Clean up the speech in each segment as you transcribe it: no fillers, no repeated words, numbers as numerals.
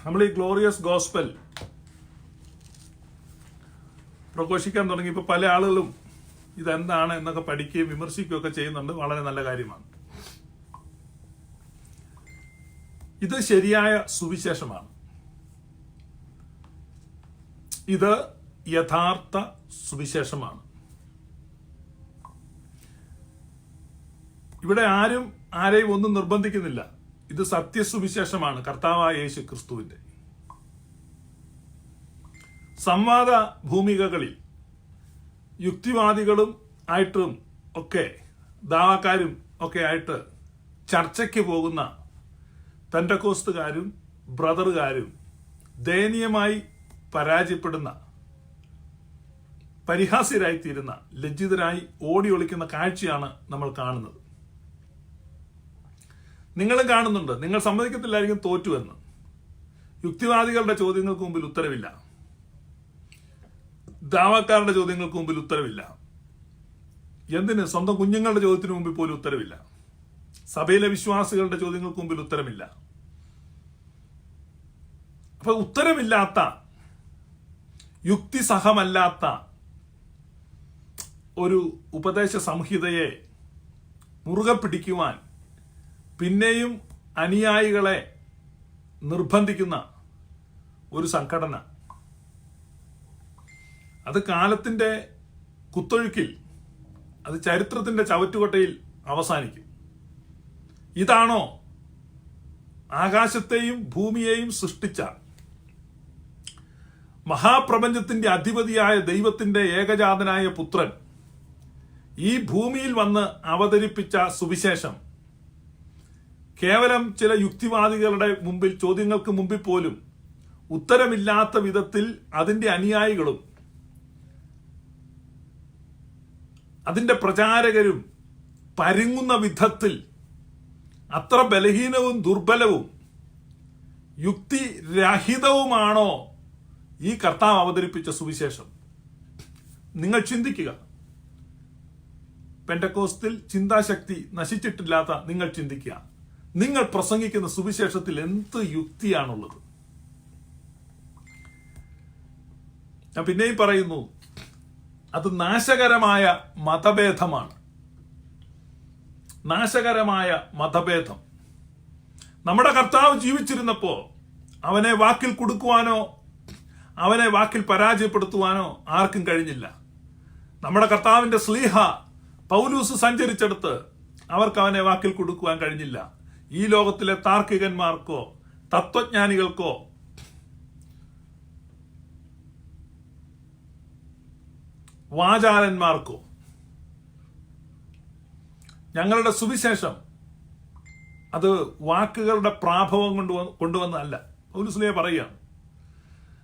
നമ്മൾ ഈ glorious gospel പ്രഘോഷിക്കാൻ തുടങ്ങിയപ്പോൾ പല ആളുകളും ഇതെന്താണ് എന്നൊക്കെ പഠിക്കുകയും വിമർശിക്കുകയൊക്കെ ചെയ്യുന്നുണ്ട്. വളരെ നല്ല കാര്യമാണ്. ഇത് ശരിയായ സുവിശേഷമാണ്. ഇത് യഥാർത്ഥ സുവിശേഷമാണ്. ഇവിടെ ആരും ആരെയും ഒന്നും നിർബന്ധിക്കുന്നില്ല. ഇത് സത്യസുവിശേഷമാണ്, കർത്താവായ യേശു ക്രിസ്തുവിന്റെ. സംവാദ ഭൂമികകളിൽ യുക്തിവാദികളും ആയിട്ടും ഒക്കെ ദാവാക്കാരും ഒക്കെ ആയിട്ട് ചർച്ചയ്ക്ക് പോകുന്ന പെന്തക്കോസ്തുകാരും ബ്രദറുകാരും ദയനീയമായി പരാജയപ്പെടുന്ന, പരിഹാസ്യരായിത്തീരുന്ന, ലജ്ജിതരായി ഓടി ഒളിക്കുന്ന കാഴ്ചയാണ് നമ്മൾ കാണുന്നത്. നിങ്ങളും കാണുന്നുണ്ട്. നിങ്ങൾ സമ്മതിക്കത്തില്ലായിരിക്കും തോറ്റുവെന്ന്. യുക്തിവാദികളുടെ ചോദ്യങ്ങൾക്ക് മുമ്പിൽ ഉത്തരവില്ല. ദാവാക്കാരുടെ ചോദ്യങ്ങൾക്ക് മുമ്പിൽ ഉത്തരവില്ല. എന്തിന്? സ്വന്തം കുഞ്ഞുങ്ങളുടെ ചോദ്യത്തിന് മുമ്പിൽ പോലും ഉത്തരവില്ല. സഭയിലെ വിശ്വാസികളുടെ ചോദ്യങ്ങൾക്ക് മുമ്പിൽ ഉത്തരമില്ല. അപ്പൊ ഉത്തരമില്ലാത്ത, യുക്തിസഹമല്ലാത്ത ഒരു ഉപദേശ സംഹിതയെ മുറുകെ പിടിക്കുവാൻ പിന്നെയും അനുയായികളെ നിർബന്ധിക്കുന്ന ഒരു സംഘടന, അത് കാലത്തിന്റെ കുത്തൊഴുക്കിൽ, അത് ചരിത്രത്തിന്റെ ചവറ്റുകൊട്ടയിൽ അവസാനിക്കും. ഇതാണോ ആകാശത്തെയും ഭൂമിയെയും സൃഷ്ടിച്ച മഹാപ്രപഞ്ചത്തിന്റെ അധിപതിയായ ദൈവത്തിന്റെ ഏകജാതനായ പുത്രൻ ഈ ഭൂമിയിൽ വന്ന് അവതരിപ്പിച്ച സുവിശേഷം കേവലം ചില യുക്തിവാദികളുടെ മുമ്പിൽ, ചോദ്യങ്ങൾക്ക് മുമ്പിൽ പോലും ഉത്തരമില്ലാത്ത വിധത്തിൽ അതിന്റെ അനുയായികളും അതിന്റെ പ്രചാരകരും പരുങ്ങുന്ന വിധത്തിൽ അത്ര ബലഹീനവും ദുർബലവും യുക്തിരഹിതവുമാണോ ഈ കർത്താവ് അവതരിപ്പിച്ച സുവിശേഷം? നിങ്ങൾ ചിന്തിക്കുക. പെന്തക്കോസ്തിൽ ചിന്താശക്തി നശിച്ചിട്ടില്ലാത്ത നിങ്ങൾ ചിന്തിക്കുക. നിങ്ങൾ പ്രസംഗിക്കുന്ന സുവിശേഷത്തിൽ എന്ത് യുക്തിയാണുള്ളത്? ഞാൻ പിന്നെയും പറയുന്നു, അത് നാശകരമായ മതഭേദമാണ്. നാശകരമായ മതഭേദം. നമ്മുടെ കർത്താവ് ജീവിച്ചിരുന്നപ്പോ അവനെ വാക്കിൽ കൊടുക്കുവാനോ അവനെ വാക്കിൽ പരാജയപ്പെടുത്തുവാനോ ആർക്കും കഴിഞ്ഞില്ല. നമ്മുടെ കർത്താവിന്റെ സ്ലീഹ പൗലൂസ് സഞ്ചരിച്ചെടുത്ത് അവർക്ക് അവനെ വാക്കിൽ കൊടുക്കുവാൻ കഴിഞ്ഞില്ല. ഈ ലോകത്തിലെ താർക്കികന്മാർക്കോ തത്വജ്ഞാനികൾക്കോ വാചാലന്മാർക്കോ ഞങ്ങളുടെ സുവിശേഷം അത് വാക്കുകളുടെ പ്രാഭവം കൊണ്ടുവന്നതല്ല. പൗലോസ് പറയുകയാണ്.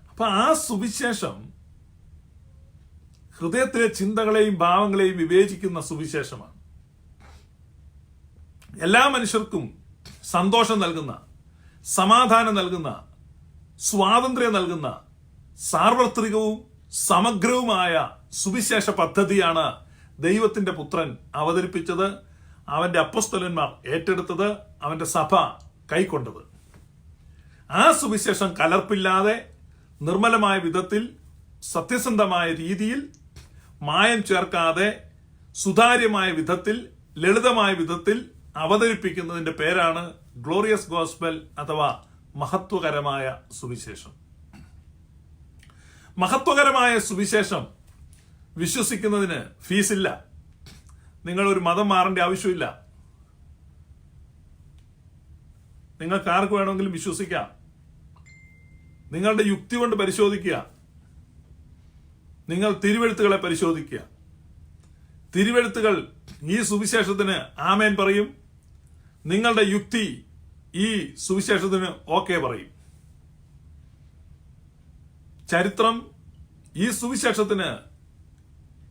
അപ്പൊ ആ സുവിശേഷം ഹൃദയത്തിലെ ചിന്തകളെയും ഭാവങ്ങളെയും വിവേചിക്കുന്ന സുവിശേഷമാണ്. എല്ലാ മനുഷ്യർക്കും സന്തോഷം നൽകുന്ന, സമാധാനം നൽകുന്ന, സ്വാതന്ത്ര്യം നൽകുന്ന, സാർവത്രികവും സമഗ്രവുമായ സുവിശേഷ പദ്ധതിയാണ് ദൈവത്തിന്റെ പുത്രൻ അവതരിപ്പിച്ചത്, അവന്റെ അപ്പോസ്തലന്മാർ ഏറ്റെടുത്തത്, അവന്റെ സഭ കൈക്കൊണ്ടത്. ആ സുവിശേഷം കലർപ്പില്ലാതെ നിർമ്മലമായ വിധത്തിൽ, സത്യസന്ധമായ രീതിയിൽ, മായം ചേർക്കാതെ, സുതാര്യമായ വിധത്തിൽ, ലളിതമായ വിധത്തിൽ അവതരിപ്പിക്കുന്നതിന്റെ പേരാണ് ഗ്ലോറിയസ് ഗോസ്പൽ അഥവാ മഹത്വകരമായ സുവിശേഷം. മഹത്വകരമായ സുവിശേഷം വിശ്വസിക്കുന്നതിന് ഫീസില്ല. നിങ്ങൾ ഒരു മതം മാറേണ്ട ആവശ്യമില്ല. നിങ്ങൾക്ക് ആർക്ക് വേണമെങ്കിലും വിശ്വസിക്കാം. നിങ്ങളുടെ യുക്തി കൊണ്ട് പരിശോധിക്കുക. നിങ്ങൾ തിരുവെഴുത്തുകളെ പരിശോധിക്കുക. തിരുവെഴുത്തുകൾ ഈ സുവിശേഷത്തിന് ആമേൻ പറയും. നിങ്ങളുടെ യുക്തി ഈ സുവിശേഷത്തിന് ഓക്കെ പറയും. ചരിത്രം ഈ സുവിശേഷത്തിന്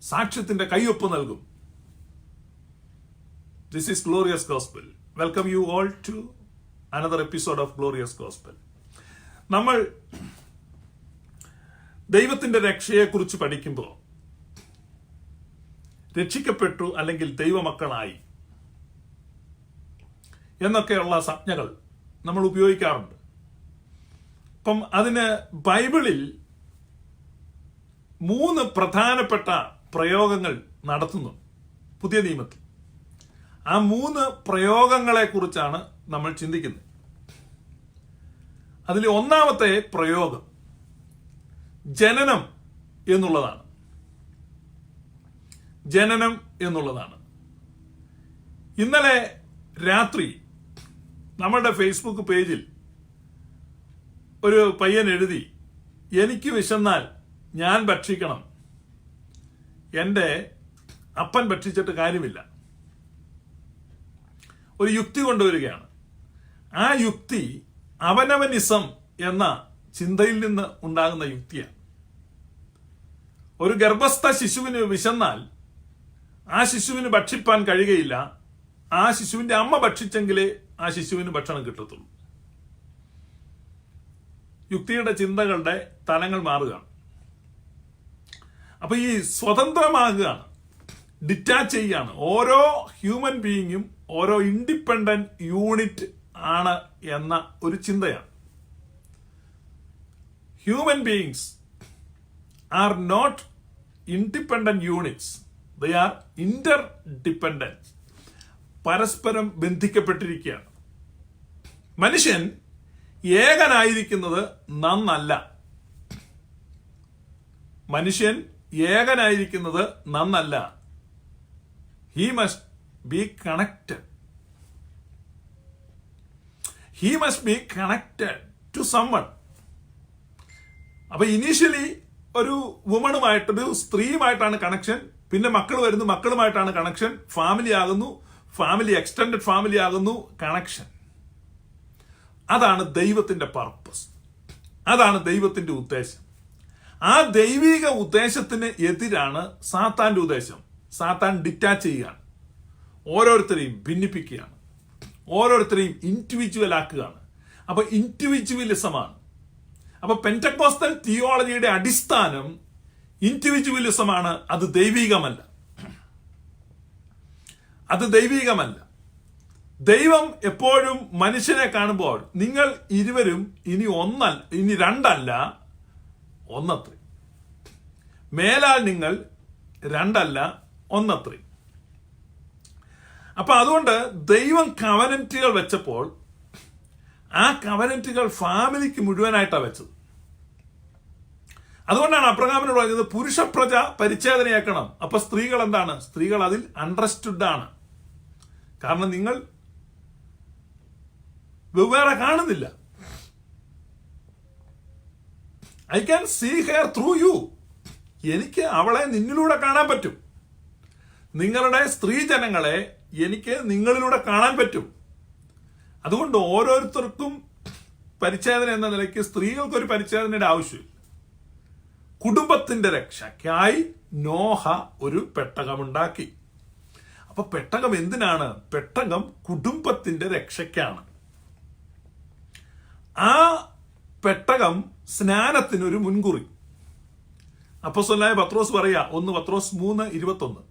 സാക്ഷ്യത്തിന്റെ കയ്യൊപ്പ് നൽകും. This is glorious gospel. Welcome you all to another episode of glorious gospel. നമ്മൾ ദൈവത്തിന്റെ രക്ഷയെക്കുറിച്ച് പഠിക്കുമ്പോൾ രക്ഷിക്കപ്പെട്ടു അല്ലെങ്കിൽ ദൈവമക്കളായി എന്നൊക്കെയുള്ള സംജ്ഞകൾ നമ്മൾ ഉപയോഗിക്കാറുണ്ട്. അപ്പം അതിന് ബൈബിളിൽ 3 പ്രധാനപ്പെട്ട പ്രയോഗങ്ങൾ നടത്തുന്നു പുതിയ നിയമത്തിൽ. ആ 3 പ്രയോഗങ്ങളെ കുറിച്ചാണ് നമ്മൾ ചിന്തിക്കുന്നത്. അതിൽ ഒന്നാമത്തെ പ്രയോഗം ജനനം എന്നുള്ളതാണ്. ജനനം എന്നുള്ളതാണ്. ഇന്നലെ രാത്രി നമ്മുടെ ഫേസ്ബുക്ക് പേജിൽ ഒരു പയ്യൻ എഴുതി, എനിക്ക് വിശന്നാൽ ഞാൻ ഭക്ഷിക്കണം, എൻ്റെ അപ്പൻ ഭക്ഷിച്ചിട്ട് കാര്യമില്ല. ഒരു യുക്തി കൊണ്ടുവരികയാണ്. ആ യുക്തി അവനവനിസം എന്ന ചിന്തയിൽ നിന്ന് ഉണ്ടാകുന്ന യുക്തിയാണ്. ഒരു ഗർഭസ്ഥ ശിശുവിന് വിശന്നാൽ ആ ശിശുവിന് ഭക്ഷിപ്പാൻ കഴിയുകയില്ല. ആ ശിശുവിന്റെ അമ്മ ഭക്ഷിച്ചെങ്കിലേ ആ ശിശുവിന് ഭക്ഷണം കിട്ടത്തുള്ളൂ. യുക്തിയുടെ ചിന്തകളുടെ തലങ്ങൾ മാറുകയാണ്. അപ്പൊ ഈ സ്വതന്ത്രമാകുകയാണ്, ഡിറ്റാച്ച് ചെയ്യുകയാണ്. ഓരോ ഹ്യൂമൻ ബീയിങ്ങും ഓരോ ഇൻഡിപെൻഡന്റ് യൂണിറ്റ് ആണ് എന്ന ഒരു ചിന്തയാണ്. Human beings are not independent units, they are interdependent. പരസ്പരം ബന്ധിക്കപ്പെട്ടിരിക്കുകയാണ്. മനുഷ്യൻ ഏകനായിരിക്കുന്നത് നന്നല്ല. മനുഷ്യൻ ഏകനായിരിക്കുന്നത് നന്നല്ല. He must be connected. He must be connected to someone. അപ്പൊ ഇനീഷ്യലി ഒരു വുമണുമായിട്ടൊരു സ്ത്രീയുമായിട്ടാണ് കണക്ഷൻ, പിന്നെ മക്കൾ വരുന്നു, മക്കളുമായിട്ടാണ് കണക്ഷൻ, ഫാമിലി ആകുന്നു, ഫാമിലി എക്സ്റ്റൻഡഡ് ഫാമിലി ആകുന്നു, കണക്ഷൻ. അതാണ് ദൈവത്തിന്റെ പർപ്പസ്, അതാണ് ദൈവത്തിന്റെ ഉദ്ദേശം. ആ ദൈവിക ഉദ്ദേശത്തിന് എതിരാണ് സാത്താന്റെ ഉദ്ദേശം. സാത്താൻ ഡിറ്റാച്ച് ചെയ്യുകയാണ്, ഓരോരുത്തരെയും ഭിന്നിപ്പിക്കുകയാണ്, ഓരോരുത്തരെയും ഇൻഡിവിജ്വൽ ആക്കുകയാണ്. അപ്പൊ ഇൻഡിവിജ്വലിസമാണ്. അപ്പൊ പെന്റക്കോസ്റ്റൽ തിയോളജിയുടെ അടിസ്ഥാനം ഇൻഡിവിജ്വലിസമാണ്. അത് ദൈവികമല്ല, അത് ദൈവികമല്ല. ദൈവം എപ്പോഴും മനുഷ്യനെ കാണുമ്പോൾ നിങ്ങൾ ഇരുവരും ഇനി രണ്ടല്ല ഒന്നത്രേ, മേലാൽ നിങ്ങൾ രണ്ടല്ല ഒന്നത്രേ. അപ്പൊ അതുകൊണ്ട് ദൈവം കവനന്റുകൾ വെച്ചപ്പോൾ ആ കവനന്റുകൾ ഫാമിലിക്ക് മുഴുവനായിട്ടാണ് വെച്ചത്. അതുകൊണ്ടാണ് അബ്രഹാമിനോട് പറഞ്ഞത് പുരുഷ പ്രജ പരിച്ഛേദനയാക്കണം. അപ്പൊ സ്ത്രീകൾ എന്താണ്? സ്ത്രീകൾ അതിൽ അണ്ടർസ്റ്റുഡ് ആണ്. കാരണം നിങ്ങൾ വെവ്വേറെ കാണുന്നില്ല. I can see her through you. എനിക്ക് അവളെ നിന്നിലൂടെ കാണാൻ പറ്റും. നിങ്ങളുടെ സ്ത്രീജനങ്ങളെ എനിക്ക് നിങ്ങളിലൂടെ കാണാൻ പറ്റും. അതുകൊണ്ട് ഓരോരുത്തർക്കും പരിച്ഛേദന എന്ന നിലയ്ക്ക് സ്ത്രീകൾക്കൊരു പരിച്ഛേദനയുടെ ആവശ്യമില്ല. കുടുംബത്തിന്റെ രക്ഷയ്ക്കായി നോഹ ഒരു പെട്ടകമുണ്ടാക്കി. അപ്പൊ പെട്ടകം എന്തിനാണ്? പെട്ടകം കുടുംബത്തിന്റെ രക്ഷയ്ക്കാണ്. ആ പെട്ടകം സ്നാനത്തിനൊരു മുൻകുറി. അപ്പോസ്തലനായ പത്രോസ് പറയാ, 1 പത്രോസ് 3:21.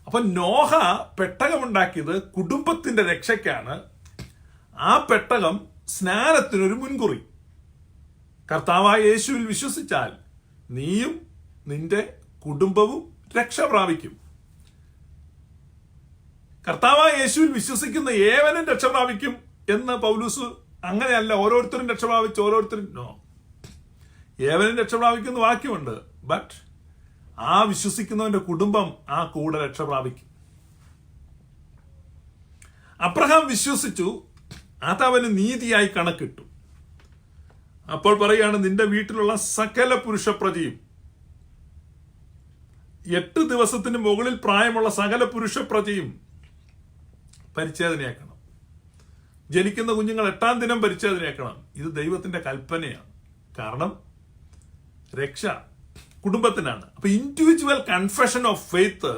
അപ്പൊ നോഹ പെട്ടകമുണ്ടാക്കിയത് കുടുംബത്തിന്റെ രക്ഷയ്ക്കാണ്. ആ പെട്ടകം സ്നാനത്തിനൊരു മുൻകുറി. കർത്താവായ യേശുവിൽ വിശ്വസിച്ചാൽ നീയും നിന്റെ കുടുംബവും രക്ഷ പ്രാപിക്കും. കർത്താവായ യേശുവിൽ വിശ്വസിക്കുന്ന ഏവനും രക്ഷ പ്രാപിക്കും എന്ന് പൗലൂസ് അങ്ങനെയല്ല, ഓരോരുത്തരും രക്ഷ പ്രാപിച്ച് ഓരോരുത്തരും നോ, ഏവനും രക്ഷ പ്രാപിക്കുന്ന വാക്യമുണ്ട്. ബട്ട് ആ വിശ്വസിക്കുന്നവന്റെ കുടുംബം ആ കൂടെ രക്ഷ പ്രാപിക്കും. അബ്രഹാം വിശ്വസിച്ചു, അതവന് നീതിയായി കണക്കിട്ടു. അപ്പോൾ പറയാണ്, നിന്റെ വീട്ടിലുള്ള സകല പുരുഷ പ്രജയും, 8 ദിവസത്തിന് മുകളിൽ പ്രായമുള്ള സകല പുരുഷ പ്രജയും പരിച്ഛേദനയാക്കണം. ജനിക്കുന്ന കുഞ്ഞുങ്ങൾ 8-ാം ദിനം പരിച്ഛേദനയാക്കണം. ഇത് ദൈവത്തിന്റെ കൽപ്പനയാണ്. കാരണം രക്ഷ കുടുംബത്തിനാണ്. അപ്പൊ individual confession of faith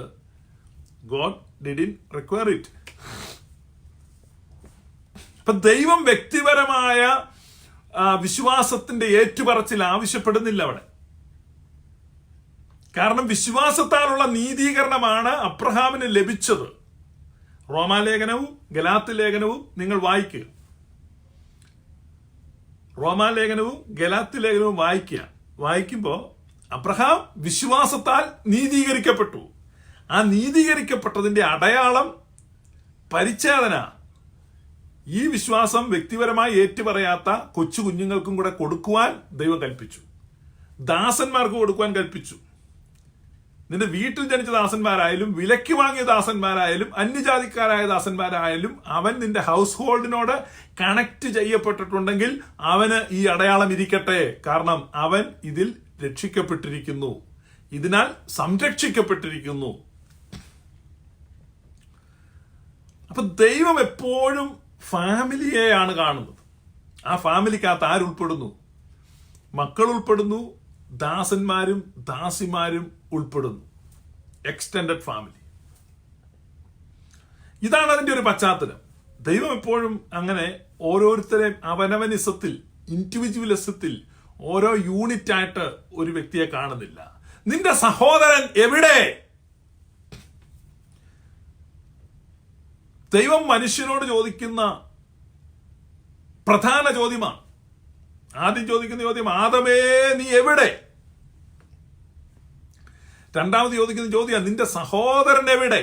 God didn't require it. അപ്പൊ ദൈവം വ്യക്തിപരമായ വിശ്വാസത്തിന്റെ ഏറ്റുപറച്ചിൽ ആവശ്യപ്പെടുന്നില്ല അവിടെ. കാരണം വിശ്വാസത്താലുള്ള നീതീകരണമാണ് അബ്രഹാമിന് ലഭിച്ചത്. റോമാലേഖനവും ഗലാത്യ ലേഖനവും നിങ്ങൾ വായിക്കുക. റോമാലേഖനവും ഗലാത്യ ലേഖനവും വായിക്കുമ്പോൾ അബ്രഹാം വിശ്വാസത്താൽ നീതീകരിക്കപ്പെട്ടു. ആ നീതീകരിക്കപ്പെട്ടതിന്റെ അടയാളം പരിച്ഛേദന. ഈ വിശ്വാസം വ്യക്തിപരമായി ഏറ്റുപറയാത്ത കൊച്ചു കുഞ്ഞുങ്ങൾക്കും കൂടെ കൊടുക്കുവാൻ ദൈവം കൽപ്പിച്ചു. ദാസന്മാർക്ക് കൊടുക്കുവാൻ കൽപ്പിച്ചു. നിന്റെ വീട്ടിൽ ജനിച്ച ദാസന്മാരായാലും വിലയ്ക്ക് വാങ്ങിയ ദാസന്മാരായാലും അന്യജാതിക്കാരായ ദാസന്മാരായാലും അവൻ നിന്റെ ഹൗസ് ഹോൾഡിനോട് കണക്ട് ചെയ്യപ്പെട്ടിട്ടുണ്ടെങ്കിൽ അവന് ഈ അടയാളം ഇരിക്കട്ടെ. കാരണം അവൻ ഇതിൽ രക്ഷിക്കപ്പെട്ടിരിക്കുന്നു, ഇതിനാൽ സംരക്ഷിക്കപ്പെട്ടിരിക്കുന്നു. അപ്പൊ ദൈവം എപ്പോഴും ഫാമിലിയെയാണ് കാണുന്നത്. ആ ഫാമിലിക്കകത്ത് ആരുൾപ്പെടുന്നു? മക്കൾ ഉൾപ്പെടുന്നു, ദാസന്മാരും ദാസിമാരും ഉൾപ്പെടുന്നു. Extended family. ഇതാണ് അതിന്റെ ഒരു പശ്ചാത്തലം. ദൈവം എപ്പോഴും അങ്ങനെ ഓരോരുത്തരെയും അവനവനിസത്തിൽ, ഇൻഡിവിജ്വലിസത്തിൽ, ഓരോ യൂണിറ്റ് ആയിട്ട് ഒരു വ്യക്തിയെ കാണുന്നില്ല. നിന്റെ സഹോദരൻ എവിടെ? ദൈവം മനുഷ്യനോട് ചോദിക്കുന്ന പ്രധാന ചോദ്യമാണ്. ആദ്യം ചോദിക്കുന്ന ചോദ്യം, ആദമേ നീ എവിടെ? രണ്ടാമത് ചോദിക്കുന്ന ചോദ്യം, നിന്റെ സഹോദരൻ എവിടെ?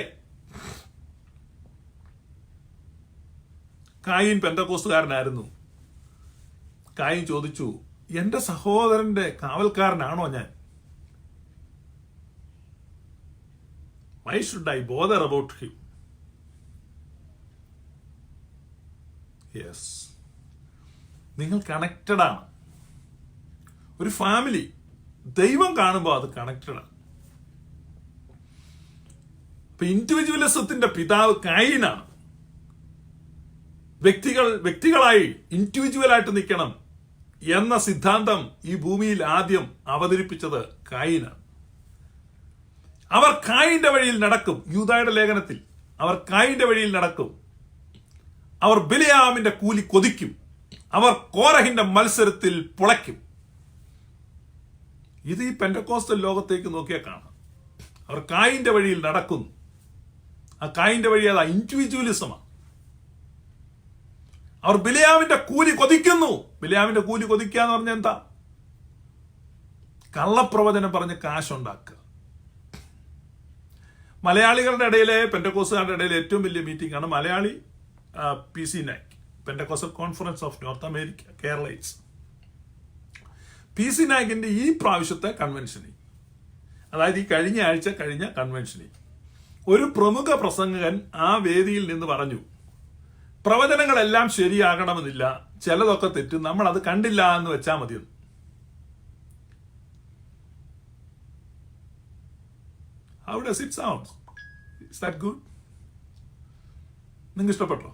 കായീൻ പെന്തക്കോസ്തുകാരനായിരുന്നു. കായീൻ ചോദിച്ചു, എന്റെ സഹോദരന്റെ കാവൽക്കാരനാണോ ഞാൻ? Why should I bother about him? Yes, നിങ്ങൾ കണക്റ്റഡ് ആണ്. ഒരു ഫാമിലി ദൈവം കാണുമ്പോൾ അത് കണക്റ്റഡ് ആണ്. അപ്പൊ ഇൻഡിവിജ്വലിസത്തിന്റെ പിതാവ് കായീനാണ്. വ്യക്തികളായി ഇൻഡിവിജ്വലായിട്ട് നിൽക്കണം എന്ന സിദ്ധാന്തം ഈ ഭൂമിയിൽ ആദ്യം അവതരിപ്പിച്ചത് കായീനാണ്. അവർ കായീന്റെ വഴിയിൽ നടക്കും. യൂദായുടെ ലേഖനത്തിൽ അവർ കായീന്റെ വഴിയിൽ നടക്കും. അവർ ബിലെയാമിന്റെ കൂലി കൊതിക്കും. അവർ കോരഹിന്റെ മത്സരത്തിൽ പുളയ്ക്കും. ഇത് ഈ പെന്തക്കോസ്തൽ ലോകത്തേക്ക് നോക്കിയാൽ കാണാം. അവർ കായീന്റെ വഴിയിൽ നടക്കുന്നു. ആ കായീന്റെ വഴി അതാ ഇൻഡിവിജ്വലിസമാണ്. അവർ ബിലെയാമിന്റെ കൂലി കൊതിക്കുന്നു. ബിലെയാമിന്റെ കൂലി കൊതിക്കുക എന്ന് പറഞ്ഞാൽ എന്താ? കള്ളപ്രവചനം പറഞ്ഞ് കാശുണ്ടാക്കുക. മലയാളികളുടെ ഇടയിലെ, പെന്തക്കോസ്തുകാരുടെ ഇടയിലെ ഏറ്റവും വലിയ മീറ്റിംഗ് ആണ് Malayali PCNAC, pentecostal conference of north America, Keralites. PCNACന്റെ ഈ പ്രാവശ്യത്തെ കൺവെൻഷനിൽ, അതായത് ഈ കഴിഞ്ഞ ആഴ്ച കഴിഞ്ഞ കൺവെൻഷനിൽ ഒരു പ്രമുഖ പ്രസംഗകൻ ആ വേദിയിൽ നിന്ന് പറഞ്ഞു, പ്രവചനങ്ങളെല്ലാം ശരിയാകണമെന്നില്ല, ചിലതൊക്കെ തെറ്റും, നമ്മൾ അത് കണ്ടില്ല എന്ന് വെച്ചാൽ മതിയെന്ന്. How does it sound? Is that good? നിങ്ങൾക്ക് ഇഷ്ടപ്പെട്ടോ?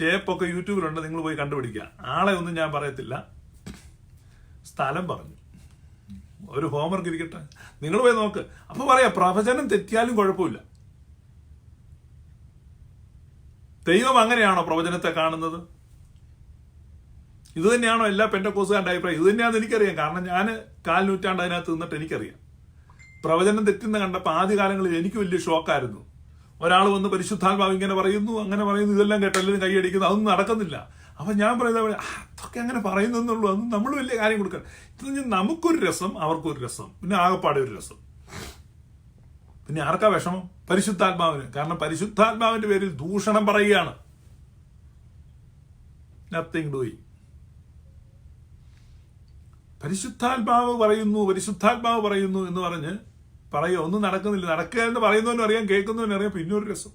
ടേപ്പൊക്കെ യൂട്യൂബിലുണ്ട്, നിങ്ങൾ പോയി കണ്ടുപിടിക്കുക. ആളെ ഒന്നും ഞാൻ പറയത്തില്ല, സ്ഥലം പറഞ്ഞു. ഒരു ഹോംവർക്ക് ഇരിക്കട്ടെ, നിങ്ങൾ പോയി നോക്ക്. അപ്പൊ പറയാം, പ്രവചനം തെറ്റിയാലും കുഴപ്പമില്ല. ദൈവം അങ്ങനെയാണോ പ്രവചനത്തെ കാണുന്നത്? ഇത് തന്നെയാണോ എല്ലാ പെന്തക്കോസ്തുകാരുടെ അഭിപ്രായം? ഇത് തന്നെയാണെന്ന് എനിക്കറിയാം. കാരണം ഞാൻ 4 നൂറ്റാണ്ട് അതിനകത്ത് നിന്നിട്ട് എനിക്കറിയാം. പ്രവചനം തെറ്റുന്ന കണ്ടപ്പോൾ ആദ്യകാലങ്ങളിൽ എനിക്ക് വലിയ ഷോക്കായിരുന്നു. ഒരാൾ വന്ന് പരിശുദ്ധാത്മാവ് ഇങ്ങനെ പറയുന്നു, അങ്ങനെ പറയുന്നു, ഇതെല്ലാം കേട്ട് എല്ലാവരും കൈയടിക്കുന്നു, അതൊന്നും നടക്കുന്നില്ല. അപ്പൊ ഞാൻ പറയുന്നത് അതൊക്കെ അങ്ങനെ പറയുന്നുള്ളൂ, അതൊന്നും നമ്മൾ വലിയ കാര്യം കൊടുക്കണം. ഇത് നമുക്കൊരു രസം, അവർക്കൊരു രസം, പിന്നെ ആകെപ്പാടെ ഒരു രസം. പിന്നെ ആർക്കാ വിഷമം? പരിശുദ്ധാത്മാവിന്. കാരണം പരിശുദ്ധാത്മാവിന്റെ പേരിൽ ദൂഷണം പറയുകയാണ്. Nothing doing. പരിശുദ്ധാത്മാവ് പറയുന്നു എന്ന് പറഞ്ഞ് പറയുക, ഒന്നും നടക്കുന്നില്ല. നടക്കുക എന്ന് പറയുന്നവനും അറിയാം, കേൾക്കുന്നവനും അറിയാം. പിന്നെ ഒരു രസം,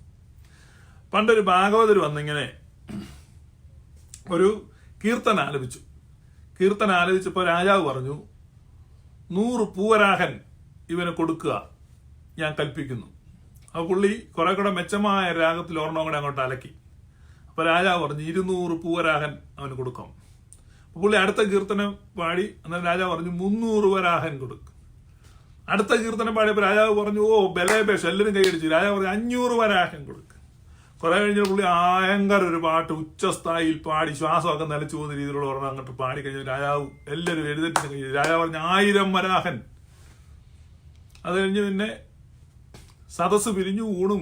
പണ്ടൊരു ഭാഗവതർ വന്നിങ്ങനെ ഒരു കീർത്തന ആലപിച്ചപ്പോൾ രാജാവ് പറഞ്ഞു, 100 പൂവരാഹൻ ഇവന് കൊടുക്കുക, ഞാൻ കൽപ്പിക്കുന്നു. അപ്പൊ പുള്ളി കുറെ കൂടെ മെച്ചമായ രാഗത്തിൽ ഒരെണ്ണം കൂടെ അങ്ങോട്ട് അലക്കി. അപ്പൊ രാജാവ് പറഞ്ഞു 200 പൂവരാഹൻ അവന് കൊടുക്കാം. പുള്ളി അടുത്ത കീർത്തനം പാടി. എന്നാൽ രാജാവ് പറഞ്ഞു 300 വരാഹൻ കൊടുക്കും. അടുത്ത കീർത്തനം പാടിയപ്പോൾ രാജാവ് പറഞ്ഞു, ഓ ബലേബേഷ്, എല്ലാവരും കൈയടിച്ചു. രാജാവ് പറഞ്ഞു 500 വരാഹൻ കൊടുക്കും. കുറെ കഴിഞ്ഞ പുള്ളി ഭയങ്കര ഒരു പാട്ട് ഉച്ചസ്ഥായിയിൽ പാടി ശ്വാസമൊക്കെ നിലച്ചു പോകുന്ന രീതിയിലുള്ള ഒരെണ്ണം അങ്ങോട്ട് പാടി കഴിഞ്ഞു. രാജാവ് എല്ലാവരും എഴുന്നേറ്റ് കഴിഞ്ഞു. രാജാവ് പറഞ്ഞു 1000 വരാഹൻ. അത് കഴിഞ്ഞ് പിന്നെ സദസ്സ് പിരിഞ്ഞു. ഊണും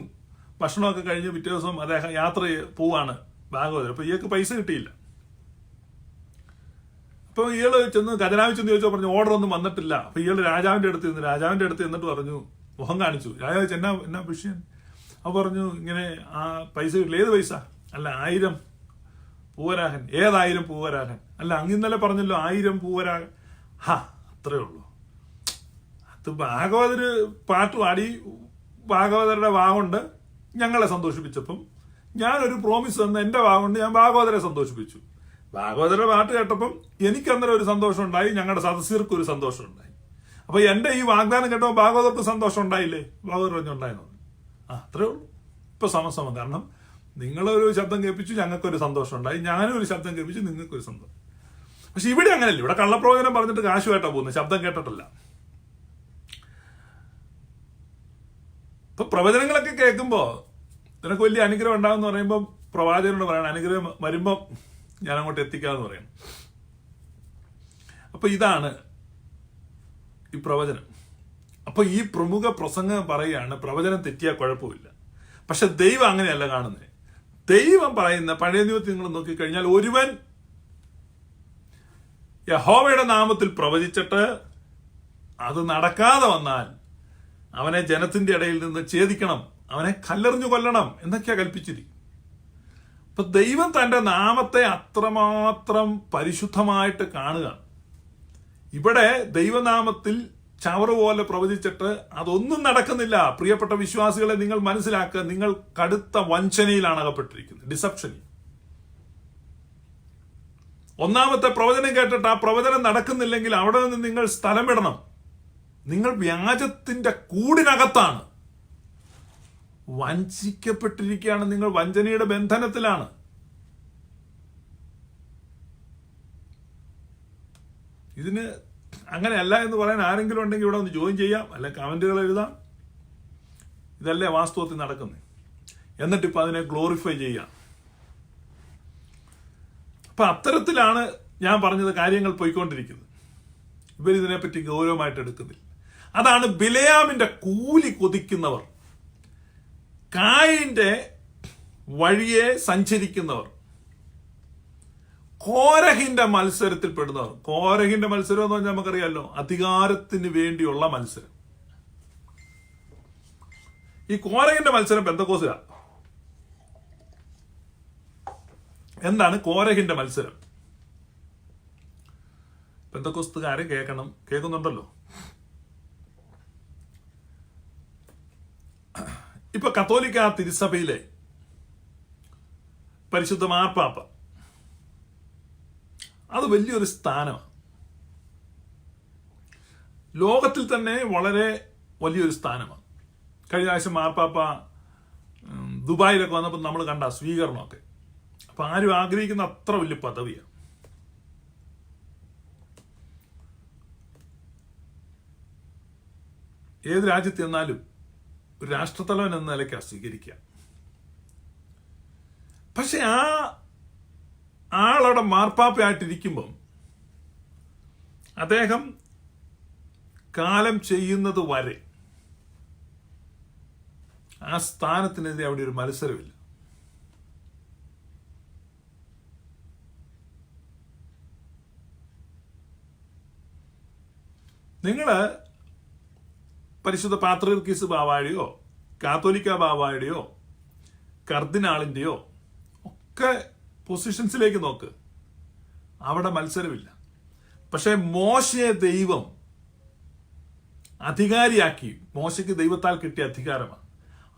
ഭക്ഷണമൊക്കെ കഴിഞ്ഞ് പിറ്റേ ദിവസം അദ്ദേഹം യാത്ര പോവാണ് ഭാഗവതർ. അപ്പൊ ഇയാൾക്ക് പൈസ കിട്ടിയില്ല. അപ്പൊ ഇയാള് ചെന്ന് ഖജനാവി ചെന്ന് ചോദിച്ചോ, പറഞ്ഞു ഓർഡർ ഒന്നും വന്നിട്ടില്ല. അപ്പൊ ഇയാള് രാജാവിന്റെ അടുത്ത് എന്നിട്ട് പറഞ്ഞു, മുഖം കാണിച്ചു. രാജാവ് എന്നാ വിഷയം? അപ്പൊ പറഞ്ഞു, ഇങ്ങനെ ആ പൈസ കിട്ടില്ല. ഏത് പൈസ? അല്ല, 1000 പൂവരാഹൻ. ഏത് 1000 പൂവരാഹൻ? അല്ല, ഇന്നലെ പറഞ്ഞല്ലോ 1000 പൂവരാഹൻ. അത്രേ ഉള്ളൂ. അത് ഭാഗവതര് പാട്ട് പാടി ഭാഗവതരുടെ വാഗുണ്ട് ഞങ്ങളെ സന്തോഷിപ്പിച്ചപ്പം ഞാനൊരു പ്രോമിസ് തന്ന എന്റെ വാഗുണ്ട് ഞാൻ ഭാഗവതരെ സന്തോഷിപ്പിച്ചു. ഭാഗവതരുടെ പാട്ട് കേട്ടപ്പം എനിക്ക് അന്നേരം ഒരു സന്തോഷം ഉണ്ടായി, ഞങ്ങളുടെ സദസ്യർക്ക് ഒരു സന്തോഷം ഉണ്ടായി. അപ്പൊ എന്റെ ഈ വാഗ്ദാനം കേട്ടപ്പോൾ ഭാഗവതർക്ക് സന്തോഷം ഉണ്ടായില്ലേ? ഭാഗവതർ പറഞ്ഞുണ്ടായിരുന്നു. അത്രേ ഉള്ളൂ. ഇപ്പൊ സമസമം. കാരണം നിങ്ങളൊരു ശബ്ദം കേൾപ്പിച്ചു, ഞങ്ങൾക്കൊരു സന്തോഷം ഉണ്ടായി. ഞാനും ഒരു ശബ്ദം കേൾപ്പിച്ചു, നിങ്ങൾക്കൊരു സന്തോഷം. പക്ഷെ ഇവിടെ അങ്ങനെയല്ല. ഇവിടെ കള്ളപ്രവചനം പറഞ്ഞിട്ട് കാശുമായിട്ടാ പോകുന്നത്, ശബ്ദം കേട്ടിട്ടല്ല. ഇപ്പൊ പ്രവചനങ്ങളൊക്കെ കേൾക്കുമ്പോ നിനക്ക് വലിയ അനുഗ്രഹം ഉണ്ടാകുമെന്ന് പറയുമ്പോൾ പ്രവാചകനോട് പറയണം, അനുഗ്രഹം വരുമ്പോ ഞാൻ അങ്ങോട്ട് എത്തിക്കാന്ന് പറയണം. അപ്പൊ ഇതാണ് ഈ പ്രവചനം. അപ്പൊ ഈ പ്രമുഖ പ്രസംഗം പറയുകയാണ്, പ്രവചനം തെറ്റിയാൽ കുഴപ്പമില്ല. പക്ഷെ ദൈവം അങ്ങനെയല്ല കാണുന്നത്. ദൈവം പറയുന്ന പഴയ നിയമത്തിൽ നിങ്ങൾ നോക്കിക്കഴിഞ്ഞാൽ, ഒരുവൻ യഹോവയുടെ നാമത്തിൽ പ്രവചിച്ചിട്ട് അത് നടക്കാതെ വന്നാൽ അവനെ ജനത്തിന്റെ ഇടയിൽ നിന്ന് ഛേദിക്കണം, അവനെ കല്ലെറിഞ്ഞു കൊല്ലണം എന്നൊക്കെയാ കൽപ്പിച്ചിരിക്കും. അപ്പൊ ദൈവം തന്റെ നാമത്തെ അത്രമാത്രം പരിശുദ്ധമായിട്ട് കാണുക. ഇവിടെ ദൈവനാമത്തിൽ ചവറ് പോലെ പ്രവചിച്ചിട്ട് അതൊന്നും നടക്കുന്നില്ല. പ്രിയപ്പെട്ട വിശ്വാസികളെ, നിങ്ങൾ മനസ്സിലാക്കുക, നിങ്ങൾ കടുത്ത വഞ്ചനയിലാണ് അകപ്പെട്ടിരിക്കുന്നത്, ഡിസപ്ഷനിൽ. ഒന്നാമത്തെ പ്രവചനം കേട്ടിട്ട് ആ പ്രവചനം നടക്കുന്നില്ലെങ്കിൽ അവിടെ നിന്ന് നിങ്ങൾ സ്ഥലം വിടണം. നിങ്ങൾ വ്യാജത്തിന്റെ കൂടിനകത്താണ്, വഞ്ചിക്കപ്പെട്ടിരിക്കുകയാണ്, നിങ്ങൾ വഞ്ചനയുടെ ബന്ധനത്തിലാണ്. ഇതിന് അങ്ങനെയല്ല എന്ന് പറയാൻ ആരെങ്കിലും ഉണ്ടെങ്കിൽ ഇവിടെ ഒന്ന് ജോയിൻ ചെയ്യാം, അല്ലെ കമന്റുകൾ എഴുതാം. ഇതല്ലേ വാസ്തവത്തിൽ നടക്കുന്നത്. എന്നിട്ടിപ്പോ അതിനെ ഗ്ലോറിഫൈ ചെയ്യാം. അപ്പൊ അത്തരത്തിലാണ് ഞാൻ പറഞ്ഞത് കാര്യങ്ങൾ പോയിക്കൊണ്ടിരിക്കുന്നത്. ഇവരിതിനെപ്പറ്റി ഗൗരവമായിട്ട് എടുക്കുന്നില്ല. അതാണ് ബിലയാമിന്റെ കൂലി കൊതിക്കുന്നവർ, കായിന്റെ വഴിയെ സഞ്ചരിക്കുന്നവർ, കോരഹിന്റെ മത്സരത്തിൽ പെടുന്നവർ. കോരഹിന്റെ മത്സരം എന്ന് പറഞ്ഞാൽ നമുക്കറിയാമല്ലോ, അധികാരത്തിന് വേണ്ടിയുള്ള മത്സരം. ഈ കോരഹിന്റെ മത്സരം പെന്തക്കോസിലാ. എന്താണ് കോരഹിന്റെ മത്സരം? പെന്തക്കോസ്തുകാരെ കേൾക്കുന്നുണ്ടല്ലോ. ഇപ്പൊ കത്തോലിക്ക തിരുസഭയിലെ പരിശുദ്ധ മാർപ്പാപ്പ, അത് വലിയൊരു സ്ഥാനമാണ്. ലോകത്തിൽ തന്നെ വളരെ വലിയൊരു സ്ഥാനമാണ്. കഴിഞ്ഞ ആഴ്ച മാർപ്പാപ്പ ദുബായിലൊക്കെ വന്നപ്പോൾ നമ്മൾ കണ്ട സ്വീകരണമൊക്കെ. അപ്പൊ ആരും ആഗ്രഹിക്കുന്ന അത്ര വലിയ പദവിയാണ്. ഏത് രാജ്യത്ത് ചെന്നാലും ഒരു രാഷ്ട്രത്തലവൻ എന്ന നിലയ്ക്കാണ് സ്വീകരിക്കുക. പക്ഷെ ആ ആളവിടെ മാർപ്പാപ്പയായിട്ടിരിക്കുമ്പം അദ്ദേഹം കാലം ചെയ്യുന്നത് വരെ ആ സ്ഥാനത്തിനെതിരെ അവിടെ ഒരു മത്സരമില്ല. നിങ്ങള് പരിശുദ്ധ പാത്രീർക്കീസ് ബാവായുടെയോ കാത്തോലിക്ക ബാവായുടെയോ കർദിനാളിന്റെയോ ഒക്കെ പൊസിഷൻസിലേക്ക് നോക്ക്, അവിടെ മത്സരമില്ല. പക്ഷെ മോശയെ ദൈവം അധികാരിയാക്കി. മോശയ്ക്ക് ദൈവത്താൽ കിട്ടിയ അധികാരമാണ്.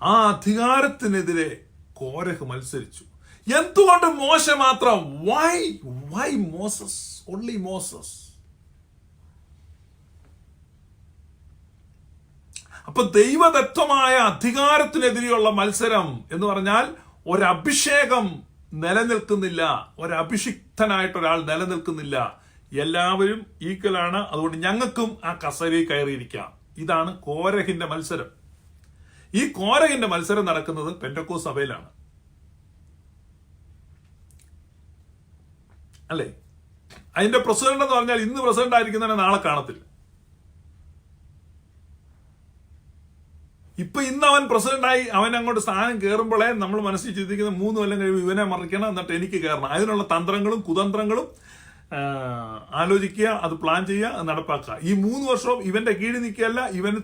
ആ അധികാരത്തിനെതിരെ കോരഹ് മത്സരിച്ചു. എന്തുകൊണ്ട് മോശ മാത്രം? Why Moses? Only Moses. അപ്പൊ ദൈവദത്തമായ അധികാരത്തിനെതിരെയുള്ള മത്സരം എന്ന് പറഞ്ഞാൽ ഒരഭിഷേകം നിലനിൽക്കുന്നില്ല, ഒരഭിഷിക്തനായിട്ട് ഒരാൾ നിലനിൽക്കുന്നില്ല. എല്ലാവരും ഈക്വലാണ്. അതുകൊണ്ട് ഞങ്ങൾക്കും ആ കസേരയിൽ കയറിയിരിക്കാം. ഇതാണ് കോരഹിന്റെ മത്സരം. ഈ കോരഹിന്റെ മത്സരം നടക്കുന്നത് പെന്തക്കോസ്ത് സഭയിലാണ്, അല്ലേ? അതിന്റെ പ്രസിഡന്റ് എന്ന് പറഞ്ഞാൽ ഇന്ന് പ്രസിഡന്റ് ആയിരിക്കുന്നതിനെ നാളെ കാണത്തില്ല. ഇന്ന് അവൻ പ്രസിഡന്റായി അവൻ അങ്ങോട്ട് സ്ഥാനം കയറുമ്പോഴേ നമ്മൾ മനസ്സിൽ ചിന്തിക്കുന്ന 3 കൊല്ലം കഴിയുമ്പോൾ ഇവനെ മറിക്കണം, എന്നിട്ട് എനിക്ക് കയറണം. അതിനുള്ള തന്ത്രങ്ങളും കുതന്ത്രങ്ങളും ആലോചിക്കുക, അത് പ്ലാൻ ചെയ്യുക, അത് നടപ്പാക്കുക. ഈ 3 വർഷവും ഇവന്റെ കീഴിൽ നിൽക്കുകയല്ല, ഇവന്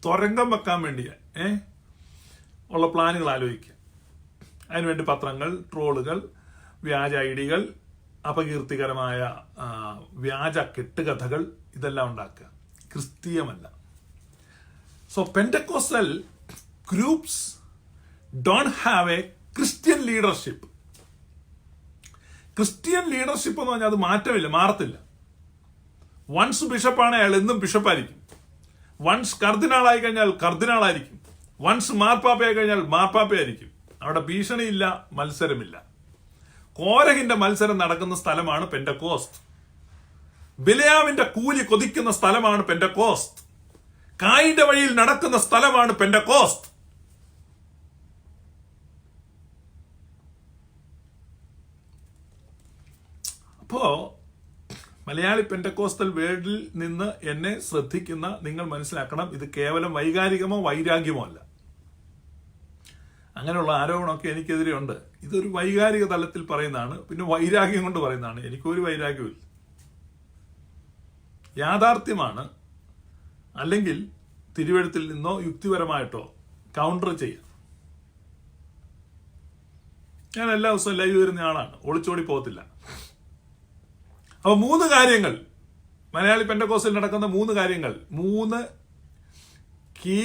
തുരങ്കം വെക്കാൻ വേണ്ടിയ ഉള്ള പ്ലാനുകൾ ആലോചിക്കുക. അതിനുവേണ്ടി പത്രങ്ങൾ, ട്രോളുകൾ, വ്യാജ ഐഡികൾ, അപകീർത്തികരമായ വ്യാജ കെട്ടുകഥകൾ ഇതെല്ലാം ഉണ്ടാക്കുക. ക്രിസ്തീയമല്ല. So Pentecostal groups don't have a Christian leadership. Christian leadership എന്ന് പറഞ്ഞാൽ അത് മാറ്റമില്ല, മാറത്തില്ല. വൺസ് ബിഷപ്പാണ് അയാൾ എന്നും ബിഷപ്പായിരിക്കും. വൺസ് കർദിനാളായി കഴിഞ്ഞാൽ കർദിനാളായിരിക്കും. വൺസ് മാർപ്പാപ്പയായി കഴിഞ്ഞാൽ മാർപ്പാപ്പയായിരിക്കും. അവിടെ ഭീഷണിയില്ല, മത്സരമില്ല. കോരഹിന്റെ മത്സരം നടക്കുന്ന സ്ഥലമാണ് പെന്തക്കോസ്ത്. ബിലയാമിന്റെ കൂലി കൊതിക്കുന്ന സ്ഥലമാണ് പെന്തക്കോസ്ത്. കായിന്റെ വഴിയിൽ നടക്കുന്ന സ്ഥലമാണ് പെന്തക്കോസ്ത്. അപ്പോ മലയാളി പെന്തക്കോസ്റ്റൽ വേൾഡിൽ നിന്ന് എന്നെ ശ്രദ്ധിക്കുന്ന നിങ്ങൾ മനസ്സിലാക്കണം, ഇത് കേവലം വൈകാരികമോ വൈരാഗ്യമോ അല്ല. അങ്ങനെയുള്ള ആരോപണമൊക്കെ എനിക്കെതിരെ ഉണ്ട്. ഇതൊരു വൈകാരിക തലത്തിൽ പറയുന്നതാണ്, പിന്നെ വൈരാഗ്യം കൊണ്ട് പറയുന്നതാണ്. എനിക്കൊരു വൈരാഗ്യമില്ല, യാഥാർത്ഥ്യമാണ്. അല്ലെങ്കിൽ തിരുവെഴുത്തിൽ നിന്നോ യുക്തിപരമായിട്ടോ കൗണ്ടർ ചെയ്യാം. ഞാൻ എല്ലാ ദിവസവും ലൈവ് വരുന്ന ആളാണ്, ഒളിച്ചോടി പോകത്തില്ല. അപ്പൊ 3 കാര്യങ്ങൾ, മലയാളി പെന്തക്കോസ്റ്റിൽ നടക്കുന്ന 3 കാര്യങ്ങൾ, 3 കീ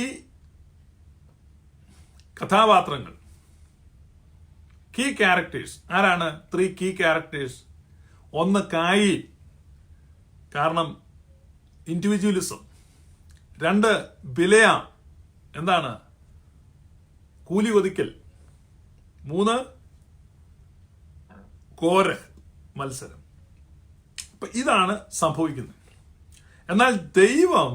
കഥാപാത്രങ്ങൾ, കീ ക്യാരക്ടേഴ്സ്. ആരാണ് 3 കീ ക്യാരക്ടേഴ്സ്? 1 കായി, കാരണം ഇൻഡിവിജ്വലിസം. 2 ബിലയാം, എന്താണ് കൂലി ഒതുക്കൽ. 3 കോരഹ്, മത്സരം. അപ്പൊ ഇതാണ് സംഭവിക്കുന്നത്. എന്നാൽ ദൈവം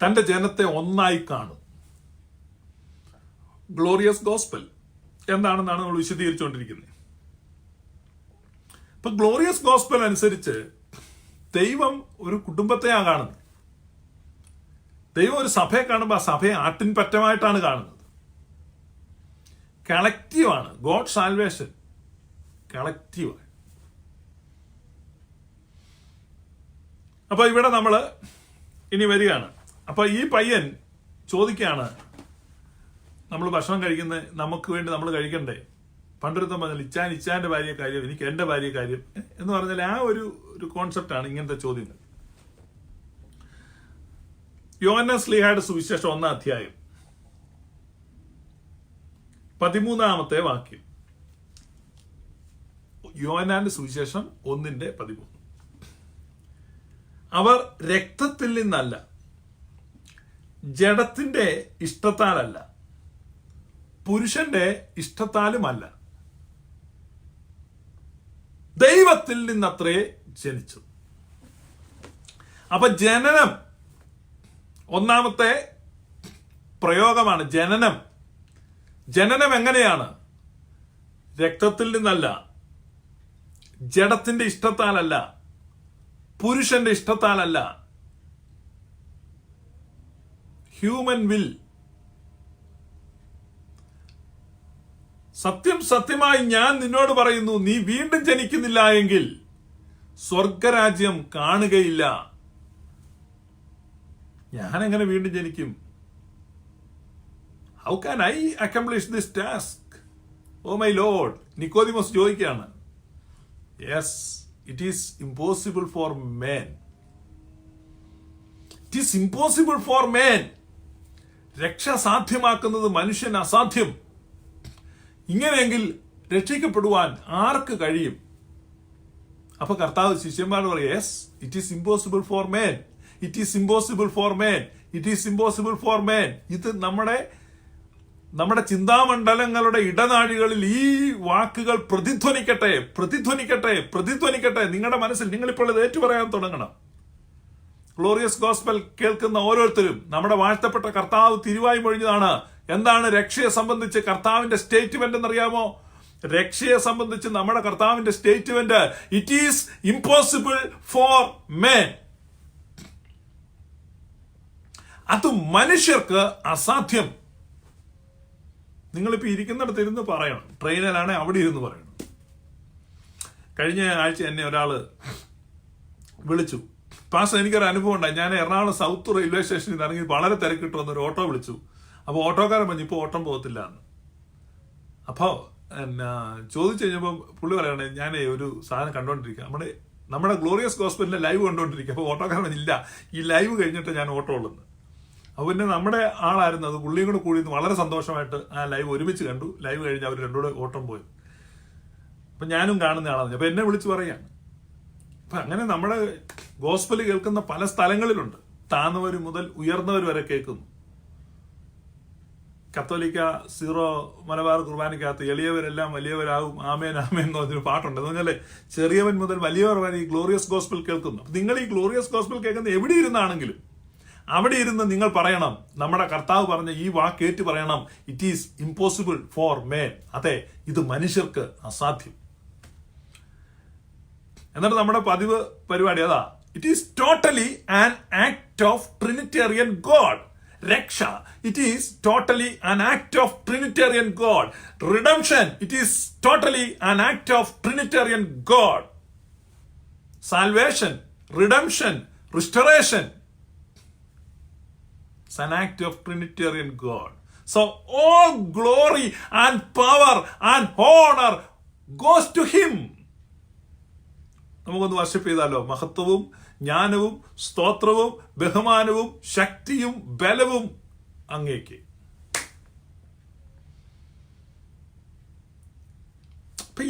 തന്റെ ജനത്തെ ഒന്നായി കാണും. ഗ്ലോറിയസ് ഗോസ്പൽ എന്താണെന്നാണ് നമ്മൾ വിശദീകരിച്ചുകൊണ്ടിരിക്കുന്നത്. ഇപ്പൊ ഗ്ലോറിയസ് ഗോസ്പൽ അനുസരിച്ച് ദൈവം ഒരു കുടുംബത്തെയാണ് കാണുന്നത്. ദൈവം ഒരു സഭയെ കാണുമ്പോൾ ആ സഭയെ ആട്ടിൻപറ്റമായിട്ടാണ് കാണുന്നത്. കളക്റ്റീവാണ്. ഗോഡ് സാൽവേഷൻ കളക്റ്റീവാണ്. അപ്പൊ ഇവിടെ നമ്മൾ ഇനി വരികയാണ്. അപ്പൊ ഈ പയ്യൻ ചോദിക്കുകയാണ്, നമ്മൾ ഭക്ഷണം കഴിക്കുന്ന നമുക്ക് വേണ്ടി നമ്മൾ കഴിക്കണ്ടേ? പണ്ടൊരുത്തം പറഞ്ഞാൽ ഇച്ചാന്റെ ഭാര്യ കാര്യം, എനിക്ക് എന്റെ ഭാര്യ കാര്യം എന്ന് പറഞ്ഞാൽ ആ ഒരു കോൺസെപ്റ്റാണ് ഇങ്ങനത്തെ ചോദ്യങ്ങൾ. യോഹന്നാൻ ശ്ലീഹായുടെ സുവിശേഷം 1-ാം അധ്യായം 13-ാമത്തെ വാക്യം. യോഹന്നാന്റെ സുവിശേഷം 1:13. അവർ രക്തത്തിൽ നിന്നല്ല, ജഡത്തിന്റെ ഇഷ്ടത്താലല്ല, പുരുഷന്റെ ഇഷ്ടത്താലുമല്ല, ദൈവത്തിൽ നിന്നത്രേ ജനിച്ചു. അപ്പൊ ജനനം ഒന്നാമത്തെ പ്രയോഗമാണ്. ജനനം എങ്ങനെയാണ്? രക്തത്തിൽ നിന്നല്ല, ജഡത്തിന്റെ ഇഷ്ടത്താലല്ല, പുരുഷന്റെ ഇഷ്ടത്താലല്ല, ഹ്യൂമൻ വിൽ. സത്യം സത്യമായി ഞാൻ നിന്നോട് പറയുന്നു, നീ വീണ്ടും ജനിക്കുന്നില്ല എങ്കിൽ സ്വർഗരാജ്യം കാണുകയില്ല. ഞാൻ എങ്ങനെ വീണ്ടും ജനിക്കും? How can I accomplish this task? Oh my lord, Nicodemus ചോദിക്കുകയാണ്. Yes, it is impossible for men. It is impossible for men. രക്ഷ സാധ്യമാക്കുന്നത് മനുഷ്യൻ അസാധ്യം. ഇങ്ങനെയെങ്കിൽ രക്ഷിക്കപ്പെടുവാൻ ആർക്ക് കഴിയും? അപ്പൊ കർത്താവ് ശിഷ്യന്മാരോട് പറയും, yes, it is impossible for men, it is impossible for men, it is impossible for men. ഇത് നമ്മുടെ ചിന്താമണ്ഡലങ്ങളുടെ ഇടനാഴികളിൽ ഈ വാക്കുകൾ പ്രതിധ്വനിക്കട്ടെ, പ്രതിധ്വനിക്കട്ടെ, പ്രതിധ്വനിക്കട്ടെ. നിങ്ങളുടെ മനസ്സിൽ നിങ്ങളിപ്പോൾ ഇത് ഏറ്റുപറയാൻ തുടങ്ങണം. ഗ്ലോറിയസ് ഗോസ്പൽ കേൾക്കുന്ന ഓരോരുത്തരും നമ്മുടെ വാഴ്ത്തപ്പെട്ട കർത്താവ് തിരുവായി മൊഴിഞ്ഞതാണ്. എന്താണ് രക്ഷയെ സംബന്ധിച്ച് കർത്താവിന്റെ സ്റ്റേറ്റ്മെന്റ് എന്നറിയാമോ? രക്ഷയെ സംബന്ധിച്ച് നമ്മുടെ കർത്താവിന്റെ statement, it is impossible four men. അത് മനുഷ്യർക്ക് അസാധ്യം. നിങ്ങളിപ്പോ ഇരിക്കുന്നിടത്ത് ഇരുന്ന് പറയണം, ട്രെയിനിലാണ് അവിടെ ഇരുന്ന് പറയണം. കഴിഞ്ഞ ആഴ്ച എന്നെ ഒരാള് വിളിച്ചു, പാസ്റ്റർ എനിക്കൊരു അനുഭവം ഉണ്ടായി. ഞാൻ എറണാകുളം സൗത്ത് റെയിൽവേ സ്റ്റേഷനിൽ നിന്ന് ഇറങ്ങി വളരെ തിരക്കിട്ട് വന്നൊരു ഓട്ടോ വിളിച്ചു. അപ്പോൾ ഓട്ടോക്കാരൻ പറഞ്ഞു ഇപ്പോൾ ഓട്ടം പോകത്തില്ല എന്ന്. അപ്പോൾ ചോദിച്ചു കഴിഞ്ഞപ്പോൾ പുള്ളി പറയണേ, ഞാൻ ഒരു സാധനം കണ്ടുകൊണ്ടിരിക്കുക, നമ്മുടെ ഗ്ലോറിയസ് ഗോസ്പലിന്റെ ലൈവ് കണ്ടുകൊണ്ടിരിക്കുക. അപ്പോൾ ഓട്ടോക്കാരൻ പറഞ്ഞില്ല, ഈ ലൈവ് കഴിഞ്ഞിട്ട് ഞാൻ ഓട്ടോ ഉള്ളത്. അപ്പോൾ പിന്നെ നമ്മുടെ ആളായിരുന്നു അത്, പുള്ളിയും കൂടെ കൂടി വളരെ സന്തോഷമായിട്ട് ആ ലൈവ് ഒരുമിച്ച് കണ്ടു. ലൈവ് കഴിഞ്ഞ് അവർ രണ്ടുകൂടെ ഓട്ടം പോയി. അപ്പൊ ഞാനും കാണുന്ന ആളാണ്. അപ്പൊ എന്നെ വിളിച്ചു പറയാണ്. അപ്പൊ അങ്ങനെ നമ്മുടെ ഗോസ്പൽ കേൾക്കുന്ന പല സ്ഥലങ്ങളിലുണ്ട്. താന്നവർ മുതൽ ഉയർന്നവർ വരെ കേൾക്കുന്നു. കത്തോലിക്ക സീറോ മലബാർ കുർബാനയ്ക്കകത്ത് എളിയവരെല്ലാം വലിയവരാകും, ആമേൻ ആമേൻ എന്ന് പറഞ്ഞൊരു പാട്ടുണ്ട്. എന്ന് പറഞ്ഞാല് ചെറിയവൻ മുതൽ വലിയവർ വരെ ഈ ഗ്ലോറിയസ് ഗോസ്പൽ കേൾക്കുന്നു. നിങ്ങൾ ഈ ഗ്ലോറിയസ് ഗോസ്പൽ കേൾക്കുന്ന എവിടെ ഇരുന്നാണെങ്കിലും അവിടെ ഇരുന്ന് നിങ്ങൾ പറയണം, നമ്മുടെ കർത്താവ് പറഞ്ഞ ഈ വാക്ക് കേട്ട് പറയണം, it is impossible for man. അതെ, ഇത് മനുഷ്യർക്ക് അസാധ്യം. എന്നിട്ട് നമ്മുടെ പതിവ് പരിപാടി അതാ, it is totally an act of trinitarian god. രക്ഷ, it is totally an act of trinitarian god. Redemption, it is totally an act of trinitarian god. Salvation, redemption, restoration, it's an act of Trinitarian God. So all glory and power and honor goes to him. നമുക്കൊന്ന് worship ചെയ്താലോ? മഹത്വവും ജ്ഞാനവും സ്തോത്രവും ബഹുമാനവും ശക്തിയും ബലവും അങ്ങേക്ക്.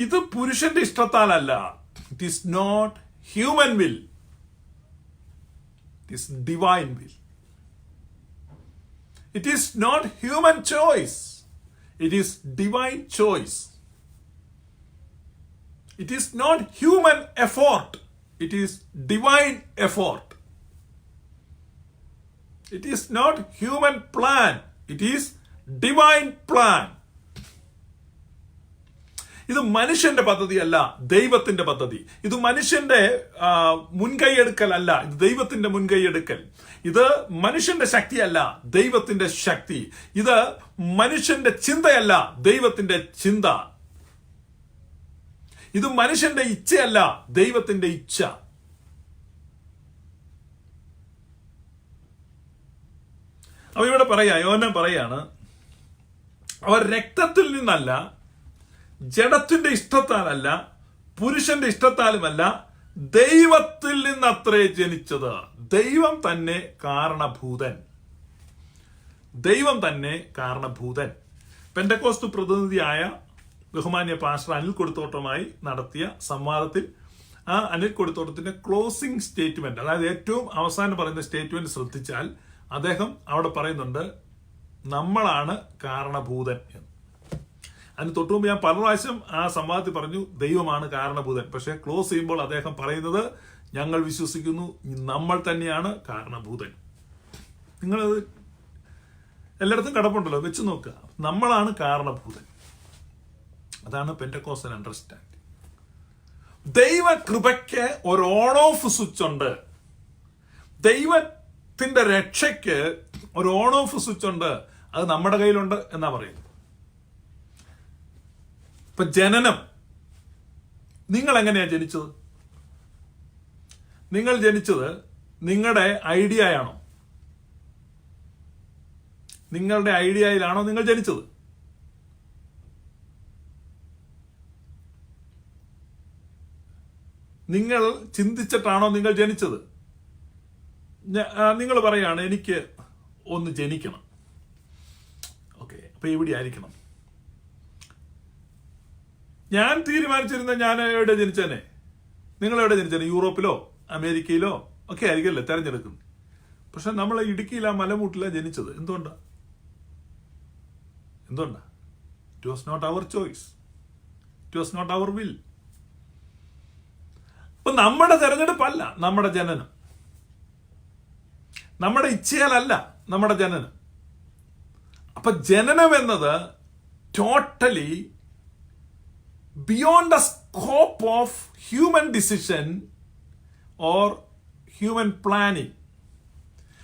ഇത് പുരുഷന്റെ ഇഷ്ടത്താലല്ല. It is not human will, it is divine will. It is not human choice. It is divine choice. It is not human effort. It is divine effort. It is not human plan. It is divine plan. ഇത് മനുഷ്യന്റെ പദ്ധതിയല്ല, ദൈവത്തിന്റെ പദ്ധതി. ഇത് മനുഷ്യന്റെ മുൻകൈയെടുക്കലല്ല, ഇത് ദൈവത്തിന്റെ മുൻകൈയെടുക്കൽ. ഇത് മനുഷ്യന്റെ ശക്തിയല്ല, ദൈവത്തിന്റെ ശക്തി. ഇത് മനുഷ്യന്റെ ചിന്തയല്ല, ദൈവത്തിന്റെ ചിന്ത. ഇത് മനുഷ്യന്റെ ഇച്ഛയല്ല, ദൈവത്തിന്റെ ഇച്ഛ. അപ്പൊ ഇവിടെ യോഹന്നാൻ പറയാണ്, അവർ രക്തത്തിൽ നിന്നല്ല, ജഡത്തിന്റെ ഇഷ്ടത്താലല്ല, പുരുഷന്റെ ഇഷ്ടത്താലുമല്ല, ദൈവത്തിൽ നിന്നത്രേ ജനിച്ചത്. ദൈവം തന്നെ കാരണഭൂതൻ. ദൈവം തന്നെ കാരണഭൂതൻ. പെന്തക്കോസ്ത് പ്രതിനിധിയായ ബഹുമാന്യ പാസ്റ്റർ അനിൽ കൊടുത്തോട്ടമായി നടത്തിയ സംവാദത്തിൽ ആ അനിൽ കൊടുത്തോട്ടത്തിന്റെ ക്ലോസിംഗ് സ്റ്റേറ്റ്മെന്റ്, അതായത് ഏറ്റവും അവസാനം പറയുന്ന സ്റ്റേറ്റ്മെന്റ് ശ്രദ്ധിച്ചാൽ അദ്ദേഹം അവിടെ പറയുന്നുണ്ട്, നമ്മളാണ് കാരണഭൂതൻ എന്ന്. അതിന് തൊട്ടുമുമ്പ് ഞാൻ പല പ്രാവശ്യം ആ സംവാദത്തിൽ പറഞ്ഞു ദൈവമാണ് കാരണഭൂതൻ. പക്ഷെ ക്ലോസ് ചെയ്യുമ്പോൾ അദ്ദേഹം പറയുന്നത്, ഞങ്ങൾ വിശ്വസിക്കുന്നു നമ്മൾ തന്നെയാണ് കാരണഭൂതൻ. നിങ്ങളത് എല്ലായിടത്തും കിടപ്പുണ്ടല്ലോ, വെച്ച് നോക്കുക. നമ്മളാണ് കാരണഭൂതൻ. അതാണ് പെന്റക്കോസ്റ്റൽ അണ്ടർസ്റ്റാൻഡിംഗ്. ദൈവ കൃപയ്ക്ക് ഒരു ഓൺ ഓഫ് സ്വിച്ച് ഉണ്ട്. ദൈവത്തിന്റെ രക്ഷയ്ക്ക് ഒരു ഓൺ ഓഫ് സ്വിച്ച് ഉണ്ട്. അത് നമ്മുടെ കയ്യിലുണ്ട് എന്നാ പറയുന്നത്. ഇപ്പൊ ജനനം, നിങ്ങൾ എങ്ങനെയാ ജനിച്ചത്? നിങ്ങൾ ജനിച്ചത് നിങ്ങളുടെ ഐഡിയയാണോ? നിങ്ങളുടെ ഐഡിയയിലാണോ നിങ്ങൾ ജനിച്ചത്? നിങ്ങൾ ചിന്തിച്ചിട്ടാണോ നിങ്ങൾ ജനിച്ചത്? നിങ്ങൾ പറയാണ് എനിക്ക് ഒന്ന് ജനിക്കണം. ഓക്കെ, അപ്പൊ എവിടെ ആയിരിക്കണം? ഞാൻ തീരുമാനിച്ചിരുന്ന ഞാൻ എവിടെ ജനിച്ചേനെ? നിങ്ങൾ എവിടെ ജനിച്ചേനെ? യൂറോപ്പിലോ അമേരിക്കയിലോ ഒക്കെ ആയിരിക്കല്ലേ തെരഞ്ഞെടുക്കുന്നത്. പക്ഷെ നമ്മൾ ഇടുക്കിയിൽ ആ മലമൂട്ടിലാണ് ജനിച്ചത്. എന്തുകൊണ്ടാ? It was not our choice, it was not our will. അപ്പൊ നമ്മുടെ തെരഞ്ഞെടുപ്പല്ല നമ്മുടെ ജനനം, നമ്മുടെ ഇച്ഛയാലല്ല നമ്മുടെ ജനനം. അപ്പൊ ജനനം എന്നത് totally beyond the scope of human decision or human planning.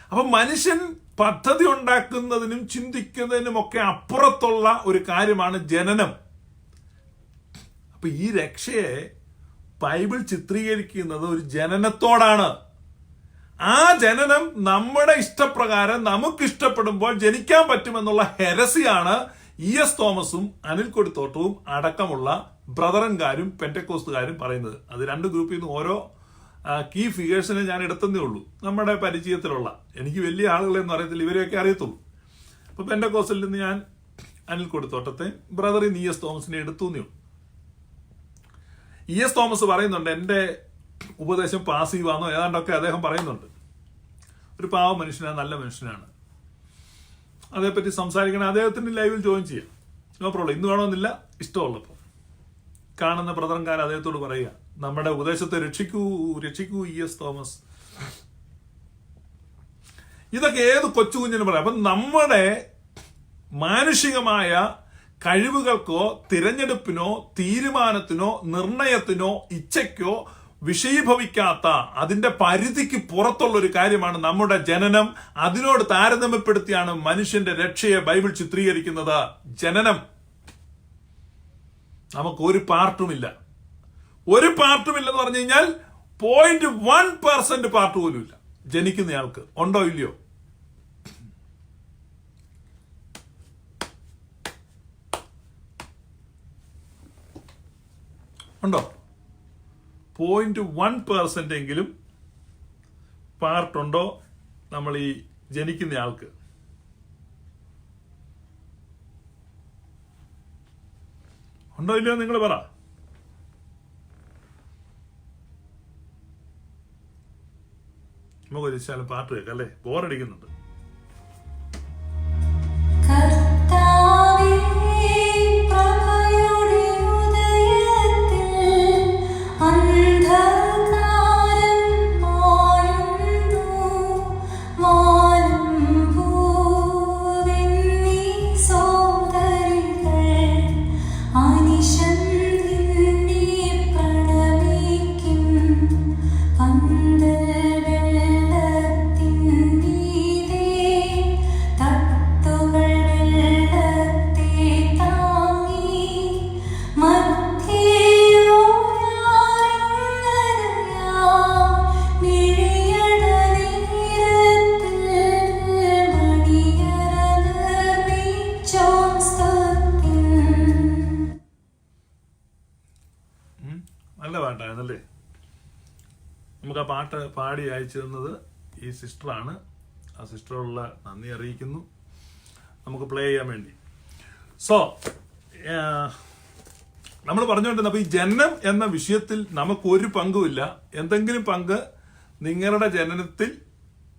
അപ്പൊ മനുഷ്യൻ പദ്ധതി ഉണ്ടാക്കുന്നതിനും ചിന്തിക്കുന്നതിനുമൊക്കെ അപ്പുറത്തുള്ള ഒരു കാര്യമാണ് ജനനം. അപ്പൊ ഈ രക്ഷയെ ബൈബിൾ ചിത്രീകരിക്കുന്നത് ഒരു ജനനത്തോടാണ്. ആ ജനനം നമ്മുടെ ഇഷ്ടപ്രകാരം നമുക്ക് ഇഷ്ടപ്പെടുമ്പോൾ ജനിക്കാൻ പറ്റുമെന്നുള്ള ഹെരസിയാണ് ഇ.എസ്. തോമസും അനിൽ കൊടിത്തോട്ടവും അടക്കമുള്ള ബ്രദറൻകാരും പെന്റക്കോസ്തുകാരും പറയുന്നത്. അത് രണ്ട് ഗ്രൂപ്പിൽ നിന്ന് ഓരോ കീ ഫിഗേഴ്സിനെ ഞാൻ എടുത്തതേ ഉള്ളൂ. നമ്മുടെ പരിചയത്തിലുള്ള, എനിക്ക് വലിയ ആളുകളെന്ന് അറിയത്തില്ല, ഇവരെയൊക്കെ അറിയത്തുള്ളൂ. അപ്പൊ പെന്റക്കോസ്റ്റിൽ നിന്ന് ഞാൻ അനിൽ കൊടിത്തോട്ടത്തെ, ബ്രദറിൽ ഇ.എസ്. തോമസിനെ എടുത്തുന്നേ ഉള്ളൂ. ഇ.എസ്. തോമസ് പറയുന്നുണ്ട് എന്റെ ഉപദേശം പാസീവാന്നോ ഏതാണ്ടൊക്കെ അദ്ദേഹം പറയുന്നുണ്ട്. ഒരു പാവ മനുഷ്യനാണ്, നല്ല മനുഷ്യനാണ്, അതേപ്പറ്റി സംസാരിക്കണം. അദ്ദേഹത്തിന്റെ ലൈവിൽ ജോയിൻ ചെയ്യാം, നോ പ്രോബ്ലം. ഇന്ന് വേണമെന്നില്ല, ഇഷ്ടമുള്ളപ്പോൾ. കാണുന്ന ബ്രദറൻകാർ അദ്ദേഹത്തോട് പറയുക, നമ്മുടെ ഉപദേശത്തെ രക്ഷിക്കൂ രക്ഷിക്കൂ ഇ.എസ്. തോമസ്. ഇതൊക്കെ ഏത് കൊച്ചു കുഞ്ഞിനും പറയാം. അപ്പൊ നമ്മുടെ മാനുഷികമായ കഴിവുകൾക്കോ തിരഞ്ഞെടുപ്പിനോ തീരുമാനത്തിനോ നിർണയത്തിനോ ഇച്ഛയ്ക്കോ വിഷയീഭവിക്കാത്ത, അതിന്റെ പരിധിക്ക് പുറത്തുള്ള ഒരു കാര്യമാണ് നമ്മുടെ ജനനം. അതിനോട് താരതമ്യപ്പെടുത്തിയാണ് മനുഷ്യന്റെ രക്ഷയെ ബൈബിൾ ചിത്രീകരിക്കുന്നത്. ജനനം നമുക്ക് ഒരു പാർട്ടുമില്ല. ഒരു പാർട്ടുമില്ലെന്ന് പറഞ്ഞു കഴിഞ്ഞാൽ 0.1% പാർട്ട് പോലും ഇല്ല ജനിക്കുന്നയാൾക്ക്. ഉണ്ടോ ഇല്ലയോ? ഉണ്ടോ? 0.1% എങ്കിലും പാർട്ടുണ്ടോ നമ്മൾ ഈ ജനിക്കുന്നയാൾക്ക്? ഉണ്ടോ ഇല്ലയോ നിങ്ങൾ പറ. നമുക്കൊരു ശാലം പാട്ട് കേൾക്കാം അല്ലേ? ബോറടിക്കുന്നുണ്ട്. നല്ല പാട്ടായിരുന്നല്ലേ? നമുക്ക് ആ പാട്ട് പാടി അയച്ചു തന്നത് ഈ സിസ്റ്ററാണ്. ആ സിസ്റ്ററുള്ള നന്ദി അറിയിക്കുന്നു നമുക്ക് പ്ലേ ചെയ്യാൻ വേണ്ടി. സോ നമ്മൾ പറഞ്ഞുകൊണ്ടിരുന്ന അപ്പൊ ഈ ജനനം എന്ന വിഷയത്തിൽ നമുക്കൊരു പങ്കുമില്ല. എന്തെങ്കിലും പങ്ക് നിങ്ങളുടെ ജനനത്തിൽ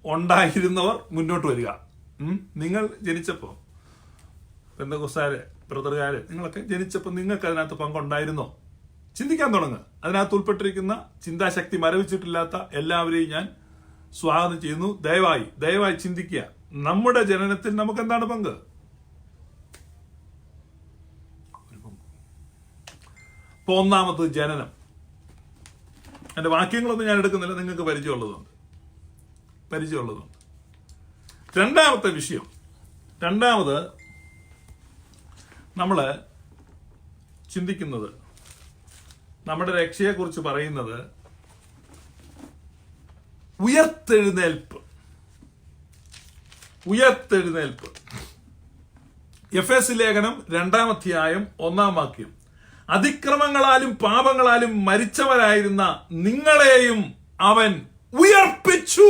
ഉണ്ടായിരുന്നവർ മുന്നോട്ട് വരിക. നിങ്ങൾ ജനിച്ചപ്പോ, പെന്തക്കോസ്തുകാര് ബ്രദറുകാര്, നിങ്ങളൊക്കെ ജനിച്ചപ്പോൾ നിങ്ങൾക്ക് അതിനകത്ത് പങ്കുണ്ടായിരുന്നോ? ചിന്തിക്കാൻ തുടങ്ങുക. അതിനകത്ത് ഉൾപ്പെട്ടിരിക്കുന്ന ചിന്താശക്തി മരവിച്ചിട്ടില്ലാത്ത എല്ലാവരെയും ഞാൻ സ്വാഗതം ചെയ്യുന്നു. ദയവായി ചിന്തിക്കുക, നമ്മുടെ ജനനത്തിൽ നമുക്ക് എന്താണ് പങ്ക്? ഇപ്പൊ ഒന്നാമത് ജനനം. എന്റെ വാക്യങ്ങളൊന്നും ഞാൻ എടുക്കുന്നില്ല, നിങ്ങൾക്ക് പരിചയമുള്ളതുണ്ട്. രണ്ടാമത്തെ വിഷയം, രണ്ടാമത് നമ്മള് ചിന്തിക്കുന്നത്, നമ്മുടെ രക്ഷയെക്കുറിച്ച് പറയുന്നത് ഉയർത്തെഴുന്നേൽപ്പ്. എഫേസ്യ ലേഖനം 2-ാം അധ്യായം 1-ാം വാക്യം, അതിക്രമങ്ങളാലും പാപങ്ങളാലും മരിച്ചവരായിരുന്ന നിങ്ങളെയും അവൻ ഉയർപ്പിച്ചു.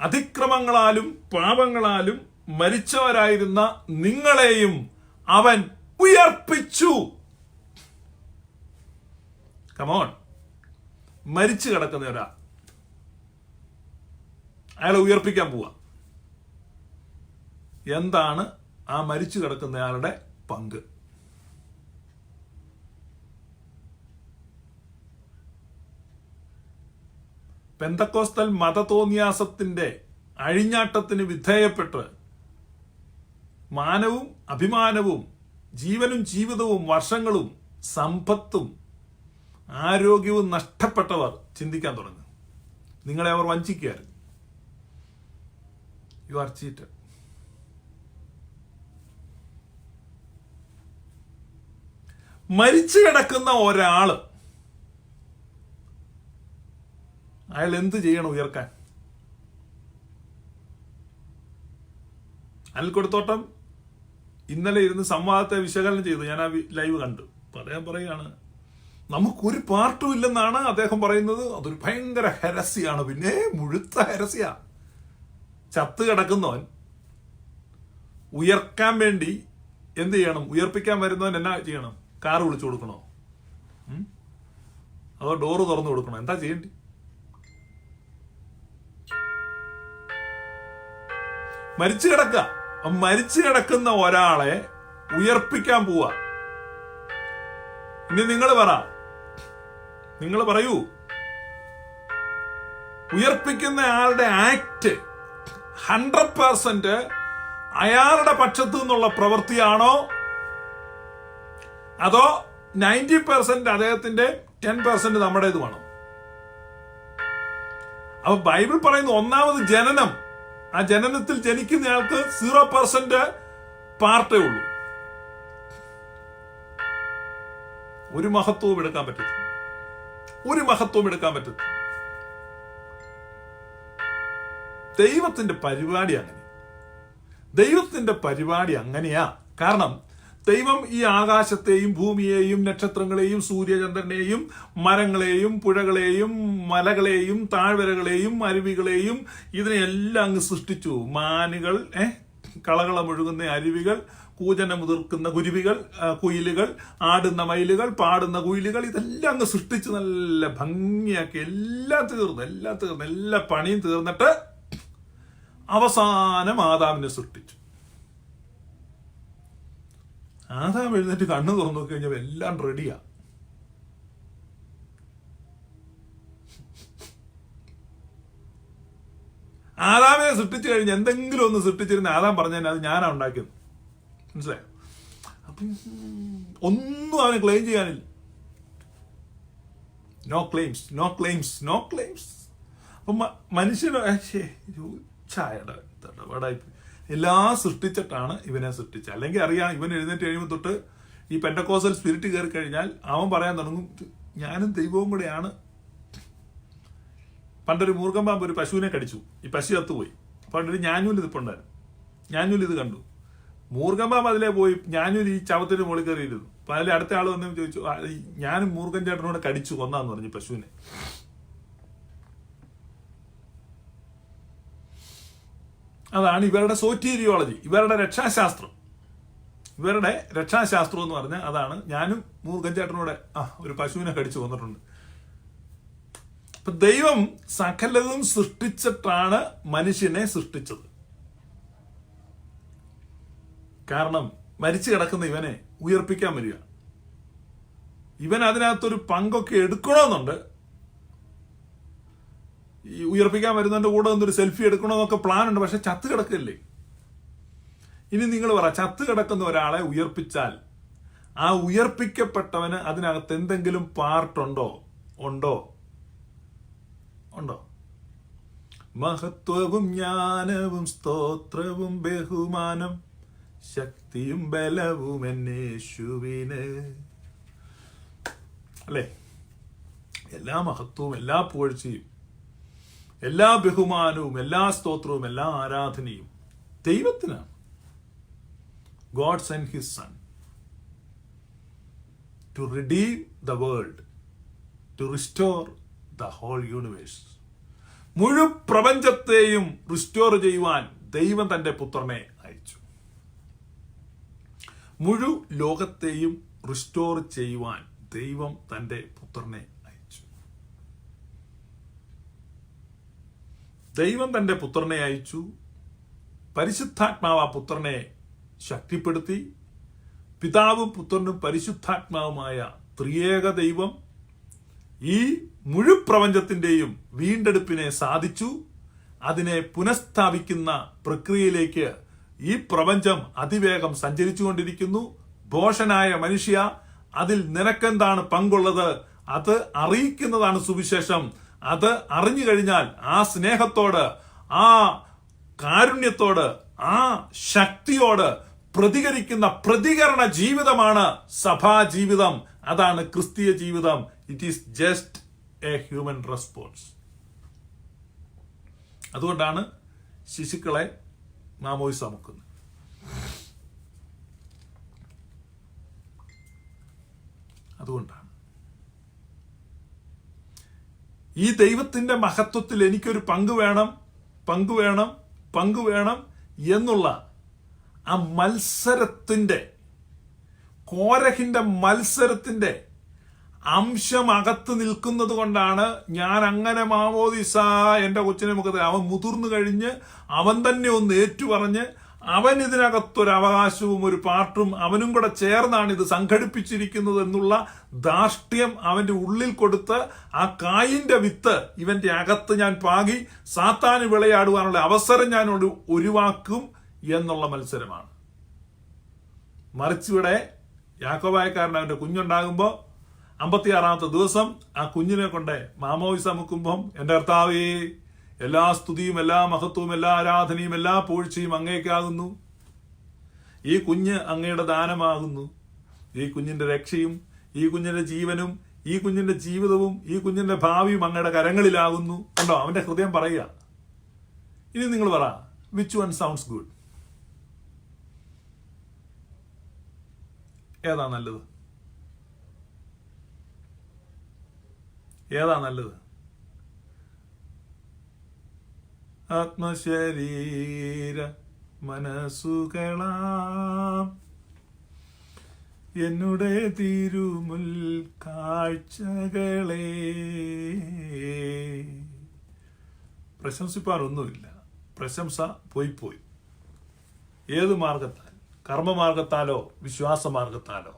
അതിക്രമങ്ങളാലും പാപങ്ങളാലും മരിച്ചവരായിരുന്ന നിങ്ങളെയും അവൻ ഉയർപ്പിച്ചു. കമോൺ, മരിച്ചു കിടക്കുന്ന ഒരാൾ, അയാളെ ഉയർപ്പിക്കാൻ പോവാ. എന്താണ് ആ മരിച്ചു കിടക്കുന്നയാളുടെ പങ്ക്? പെന്തക്കോസ്തൽ മതതോന്യാസത്തിന്റെ അഴിഞ്ഞാട്ടത്തിന് വിധേയപ്പെട്ട് മാനവും അഭിമാനവും ജീവനും ജീവിതവും വർഷങ്ങളും സമ്പത്തും ആരോഗ്യവും നഷ്ടപ്പെട്ടവർ ചിന്തിക്കാൻ തുടങ്ങും. നിങ്ങളെ അവർ വഞ്ചിക്കുകയായിരുന്നു. You are cheated. മരിച്ചു കിടക്കുന്ന ഒരാള് അയാൾ എന്ത് ചെയ്യണം ഉയർക്കാൻ? അനിൽക്കൊടുത്തോട്ടം ഇന്നലെ ഇരുന്ന് സംവാദത്തെ വിശകലനം ചെയ്തു. ഞാൻ ആ ലൈവ് കണ്ടു. പറയുകയാണ്, നമുക്കൊരു പാർട്ടും ഇല്ലെന്നാണ് അദ്ദേഹം പറയുന്നത്. അതൊരു ഭയങ്കര ഹെരസിയാണ്. പിന്നെ മുഴുത്ത ഹെരസിയാ. ചത്ത് കിടക്കുന്നവൻ ഉയർക്കാൻ വേണ്ടി എന്ത് ചെയ്യണം? ഉയർപ്പിക്കാൻ വരുന്നവൻ എന്നാ ചെയ്യണം? കാറ് വിളിച്ചു കൊടുക്കണോ? അതോ ഡോറ് തുറന്നു കൊടുക്കണോ? എന്താ ചെയ്യേണ്ടി? മരിച്ചു കിടക്കുന്ന ഒരാളെ ഉയർപ്പിക്കാൻ പോവാ. ഇനി നിങ്ങൾ പറയൂ, ഉയർപ്പിക്കുന്ന ആളുടെ ആക്ട് 100% അയാളുടെ പക്ഷത്തു നിന്നുള്ള പ്രവൃത്തിയാണോ, അതോ 90% അദ്ദേഹത്തിന്റെ 10% നമ്മുടേതുമാണോ? അപ്പൊ ബൈബിൾ പറയുന്നു, ഒന്നാമത് ജനനം. ആ ജനനത്തിൽ ജനിക്കുന്നയാൾക്ക് 0% പാർട്ടേ ഉള്ളൂ. ഒരു മഹത്വവും എടുക്കാൻ പറ്റത്തില്ല. ദൈവത്തിന്റെ പരിപാടി അങ്ങനെയാ. കാരണം ദൈവം ഈ ആകാശത്തെയും ഭൂമിയെയും നക്ഷത്രങ്ങളെയും സൂര്യചന്ദ്രനെയും മരങ്ങളെയും പുഴകളെയും മലകളെയും താഴ്വരകളെയും അരുവികളെയും ഇതിനെയെല്ലാം അങ്ങ് സൃഷ്ടിച്ചു. മാനുകൾ, കളകളമൊഴുകുന്ന അരുവികൾ, കൂജനമുതിർക്കുന്ന കുയിലുകൾ, ആടുന്ന മയിലുകൾ, പാടുന്ന കുയിലുകൾ, ഇതെല്ലാം അങ്ങ് സൃഷ്ടിച്ച് നല്ല ഭംഗിയാക്കി എല്ലാം തീർന്ന് എല്ലാ പണിയും തീർന്നിട്ട് അവസാനം ആദാമിനെ സൃഷ്ടിച്ചു. ആദാം എഴുന്നേറ്റ് കണ്ണു തുറന്നു നോക്കി കഴിഞ്ഞാൽ എല്ലാം റെഡിയാ. ആദാമിനെ സൃഷ്ടിച്ചു കഴിഞ്ഞ് എന്തെങ്കിലും ഒന്ന് സൃഷ്ടിച്ചിരുന്ന ആദാം പറഞ്ഞാൽ അത് ഞാനാ ഉണ്ടാക്കിയത്. മനസ്സിലായോ? അപ്പം ഒന്നും അവന് ക്ലെയിം ചെയ്യാനില്ല. No claims. അപ്പൊ മനുഷ്യന് എല്ലാം സൃഷ്ടിച്ചിട്ടാണ് ഇവനെ സൃഷ്ടിച്ചത്. അല്ലെങ്കിൽ അറിയാം, ഇവൻ എഴുന്നേറ്റ് കഴിയുമ്പോൾ തൊട്ട് ഈ പെന്റക്കോസ്റ്റൽ സ്പിരിറ്റ് കയറി കഴിഞ്ഞാൽ അവൻ പറയാൻ തുടങ്ങും, ഞാനും ദൈവവും കൂടെയാണ്. പണ്ടൊരു മൂർഖൻ പാമ്പ് ഒരു പശുവിനെ കടിച്ചു. ഈ പശു ചത്തുപോയി. പണ്ടൊരു ഞാഞ്ഞൂല് ഇതിപ്പുണ്ടായിരുന്നു. ഞാഞ്ഞൂല് ഇത് കണ്ടു. മൂർഖൻ പാമ്പ് അതിലേ പോയി. ഞാഞ്ഞൂല് ഈ ചവത്തിന് മുകളിൽ കയറിയിരുന്നു. അപ്പൊ അതിലെ അടുത്ത ആൾ വന്നു ചോദിച്ചു, ഞാനും മൂർഖൻ ചേട്ടനോട് കടിച്ചു കൊന്നാന്ന് പറഞ്ഞു പശുവിനെ. അതാണ് ഇവരുടെ സോറ്റീരിയോളജി, ഇവരുടെ രക്ഷാശാസ്ത്രം എന്ന് പറഞ്ഞാൽ അതാണ്. ഞാനും മൂർഖൻ ചേട്ടനോടെ ഒരു പശുവിനെ കടിച്ചു കൊന്നിട്ടുണ്ട്. അപ്പൊ ദൈവം സകലതും സൃഷ്ടിച്ചിട്ടാണ് മനുഷ്യനെ സൃഷ്ടിച്ചത്. കാരണം മരിച്ചു കിടക്കുന്ന ഇവനെ ഉയർപ്പിക്കാൻ വരിക. ഇവൻ അതിനകത്തൊരു പങ്കൊക്കെ എടുക്കണമെന്നുണ്ട്. ഈ ഉയർപ്പിക്കാൻ വരുന്നതിന്റെ കൂടെ ഒന്നൊരു സെൽഫി എടുക്കണമെന്നൊക്കെ പ്ലാൻ ഉണ്ട്. പക്ഷെ ചത്ത് കിടക്കില്ലേ? ഇനി നിങ്ങൾ പറ, ചത്ത് കിടക്കുന്ന ഒരാളെ ഉയർപ്പിച്ചാൽ ആ ഉയർപ്പിക്കപ്പെട്ടവന് അതിനകത്ത് എന്തെങ്കിലും പാർട്ടുണ്ടോ? ഉണ്ടോ? മഹത്വവും ജ്ഞാനവും സ്തോത്രവും ബഹുമാനം ശക്തിയും ബലവും എന്നേശുവിന്. അല്ലേ? എല്ലാ മഹത്വവും, എല്ലാ പുകഴ്ചയും, എല്ലാ ബഹുമാനവും, എല്ലാ സ്തോത്രവും, എല്ലാ ആരാധനയും ദൈവത്തിനാണ്. God sent his son to redeem the world, to restore the whole universe. മുഴു പ്രപഞ്ചത്തെയും റിസ്റ്റോർ ചെയ്യുവാൻ ദൈവം തന്റെ പുത്രനെ അയച്ചു. മുഴു ലോകത്തെയും റിസ്റ്റോർ ചെയ്യുവാൻ ദൈവം തന്റെ പുത്രനെ അയച്ചു. ദൈവം തന്റെ പുത്രനെ അയച്ചു. പരിശുദ്ധാത്മാവ് ആ പുത്രനെ ശക്തിപ്പെടുത്തി. പിതാവും പുത്രനും പരിശുദ്ധാത്മാവുമായ ത്രിയേക ദൈവം ഈ മുഴുപ്രപഞ്ചത്തിന്റെയും വീണ്ടെടുപ്പിനെ സാധിച്ചു. അതിനെ പുനഃസ്ഥാപിക്കുന്ന പ്രക്രിയയിലേക്ക് ഈ പ്രപഞ്ചം അതിവേഗം സഞ്ചരിച്ചുകൊണ്ടിരിക്കുന്നു. ഭോഷനായ മനുഷ്യ, അതിൽ നിനക്കെന്താണ് പങ്കുള്ളത്? അത് അറിയിക്കുന്നതാണ് സുവിശേഷം. അത് അറിഞ്ഞു കഴിഞ്ഞാൽ ആ സ്നേഹത്തോട്, ആ കാരുണ്യത്തോട്, ആ ശക്തിയോട് പ്രതികരിക്കുന്ന പ്രതികരണ ജീവിതമാണ് സഭാ ജീവിതം. അതാണ് ക്രിസ്തീയ ജീവിതം. It is just A human response. അതുകൊണ്ടാണ് ശിശുക്കളെ മാമോദിസ മുക്കുന്നത്. അതുകൊണ്ടാണ് ഈ ദൈവത്തിന്റെ മഹത്വത്തിൽ എനിക്കൊരു പങ്ക് വേണം എന്നുള്ള ആ മത്സരത്തിന്റെ, കോരഹിന്റെ മത്സരത്തിന്റെ അംശം അകത്ത് നിൽക്കുന്നത് കൊണ്ടാണ് ഞാൻ അങ്ങനെ മാമോദിസ എന്റെ കൊച്ചിനെ മുഖത്ത്, അവൻ മുതിർന്നു കഴിഞ്ഞ് അവൻ തന്നെ ഒന്ന് ഏറ്റുപറഞ്ഞ് അവൻ ഇതിനകത്തൊരു അവകാശവും ഒരു പാർട്ടും അവനും കൂടെ ചേർന്നാണ് ഇത് സംഘടിപ്പിച്ചിരിക്കുന്നത് എന്നുള്ള ധാർഷ്ട്യം അവന്റെ ഉള്ളിൽ കൊടുത്ത് ആ കായിന്റെ വിത്ത് ഇവന്റെ അകത്ത് ഞാൻ പാകി സാത്താന് വിളയാടുവാനുള്ള അവസരം ഞാൻ ഒഴിവാക്കും എന്നുള്ള മത്സരമാണ്. മറിച്ചിവിടെ യാക്കോബായക്കാരൻ അവന്റെ കുഞ്ഞുണ്ടാകുമ്പോ 56-ാമത്തെ ദിവസം ആ കുഞ്ഞിനെ കൊണ്ട് മാമോദിസ മുക്കുമ്പം എന്റെ കർത്താവേ, എല്ലാ സ്തുതിയും എല്ലാ മഹത്വവും എല്ലാ ആരാധനയും എല്ലാ പൂഴ്ചയും അങ്ങേക്കാകുന്നു. ഈ കുഞ്ഞ് അങ്ങയുടെ ദാനമാകുന്നു. ഈ കുഞ്ഞിന്റെ രക്ഷയും ഈ കുഞ്ഞിന്റെ ജീവനും ഈ കുഞ്ഞിന്റെ ജീവിതവും ഈ കുഞ്ഞിന്റെ ഭാവിയും അങ്ങയുടെ കരങ്ങളിലാകുന്നു. കണ്ടോ, അവന്റെ ഹൃദയം പറയുക. ഇനി നിങ്ങൾ പറ, വിച്ച് വൺ സൗണ്ട്സ് ഗുഡ്? ഏതാ നല്ലത്? ആത്മശരീര മനസ്സുകളാം എന്നുടെ തിരുമുൽ കാഴ്ചകളെ. പ്രശംസിപ്പാറൊന്നുമില്ല. പ്രശംസ പോയി. ഏത് മാർഗത്താൽ? കർമ്മമാർഗത്താലോ വിശ്വാസമാർഗത്താലോ?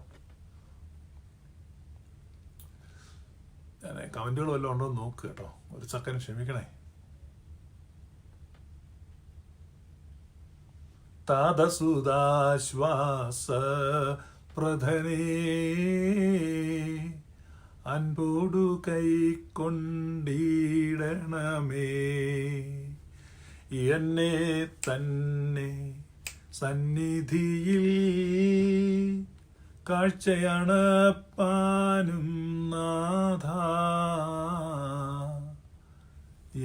ഞാൻ കമന്റുകൾ വല്ലതും ഉണ്ടോ എന്ന് നോക്ക് കേട്ടോ, ഒരു സെക്കൻഡ് ക്ഷമിക്കണേ. താതസുദാശ്വാസ പ്രധനേ അൻപോടു കൈക്കൊണ്ടിടണമേ എന്നെ തന്നെ സന്നിധിയിൽ കാഴ്ചയാണ് പാനും നാഥ,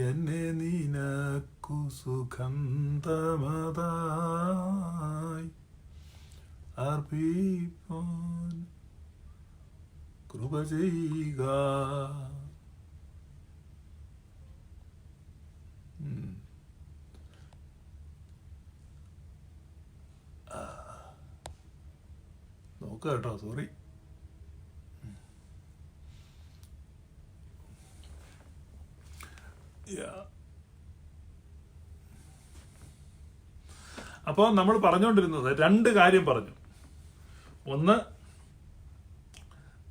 എന്നെ നിനക്കു സുഗന്ധമതായി അർപ്പിപ്പാൻ കൃപ ചെയ്യുക. നോക്കുക കേട്ടോ, സോറി. അപ്പോൾ നമ്മൾ പറഞ്ഞുകൊണ്ടിരുന്നത് രണ്ട് കാര്യം പറഞ്ഞു. ഒന്ന്,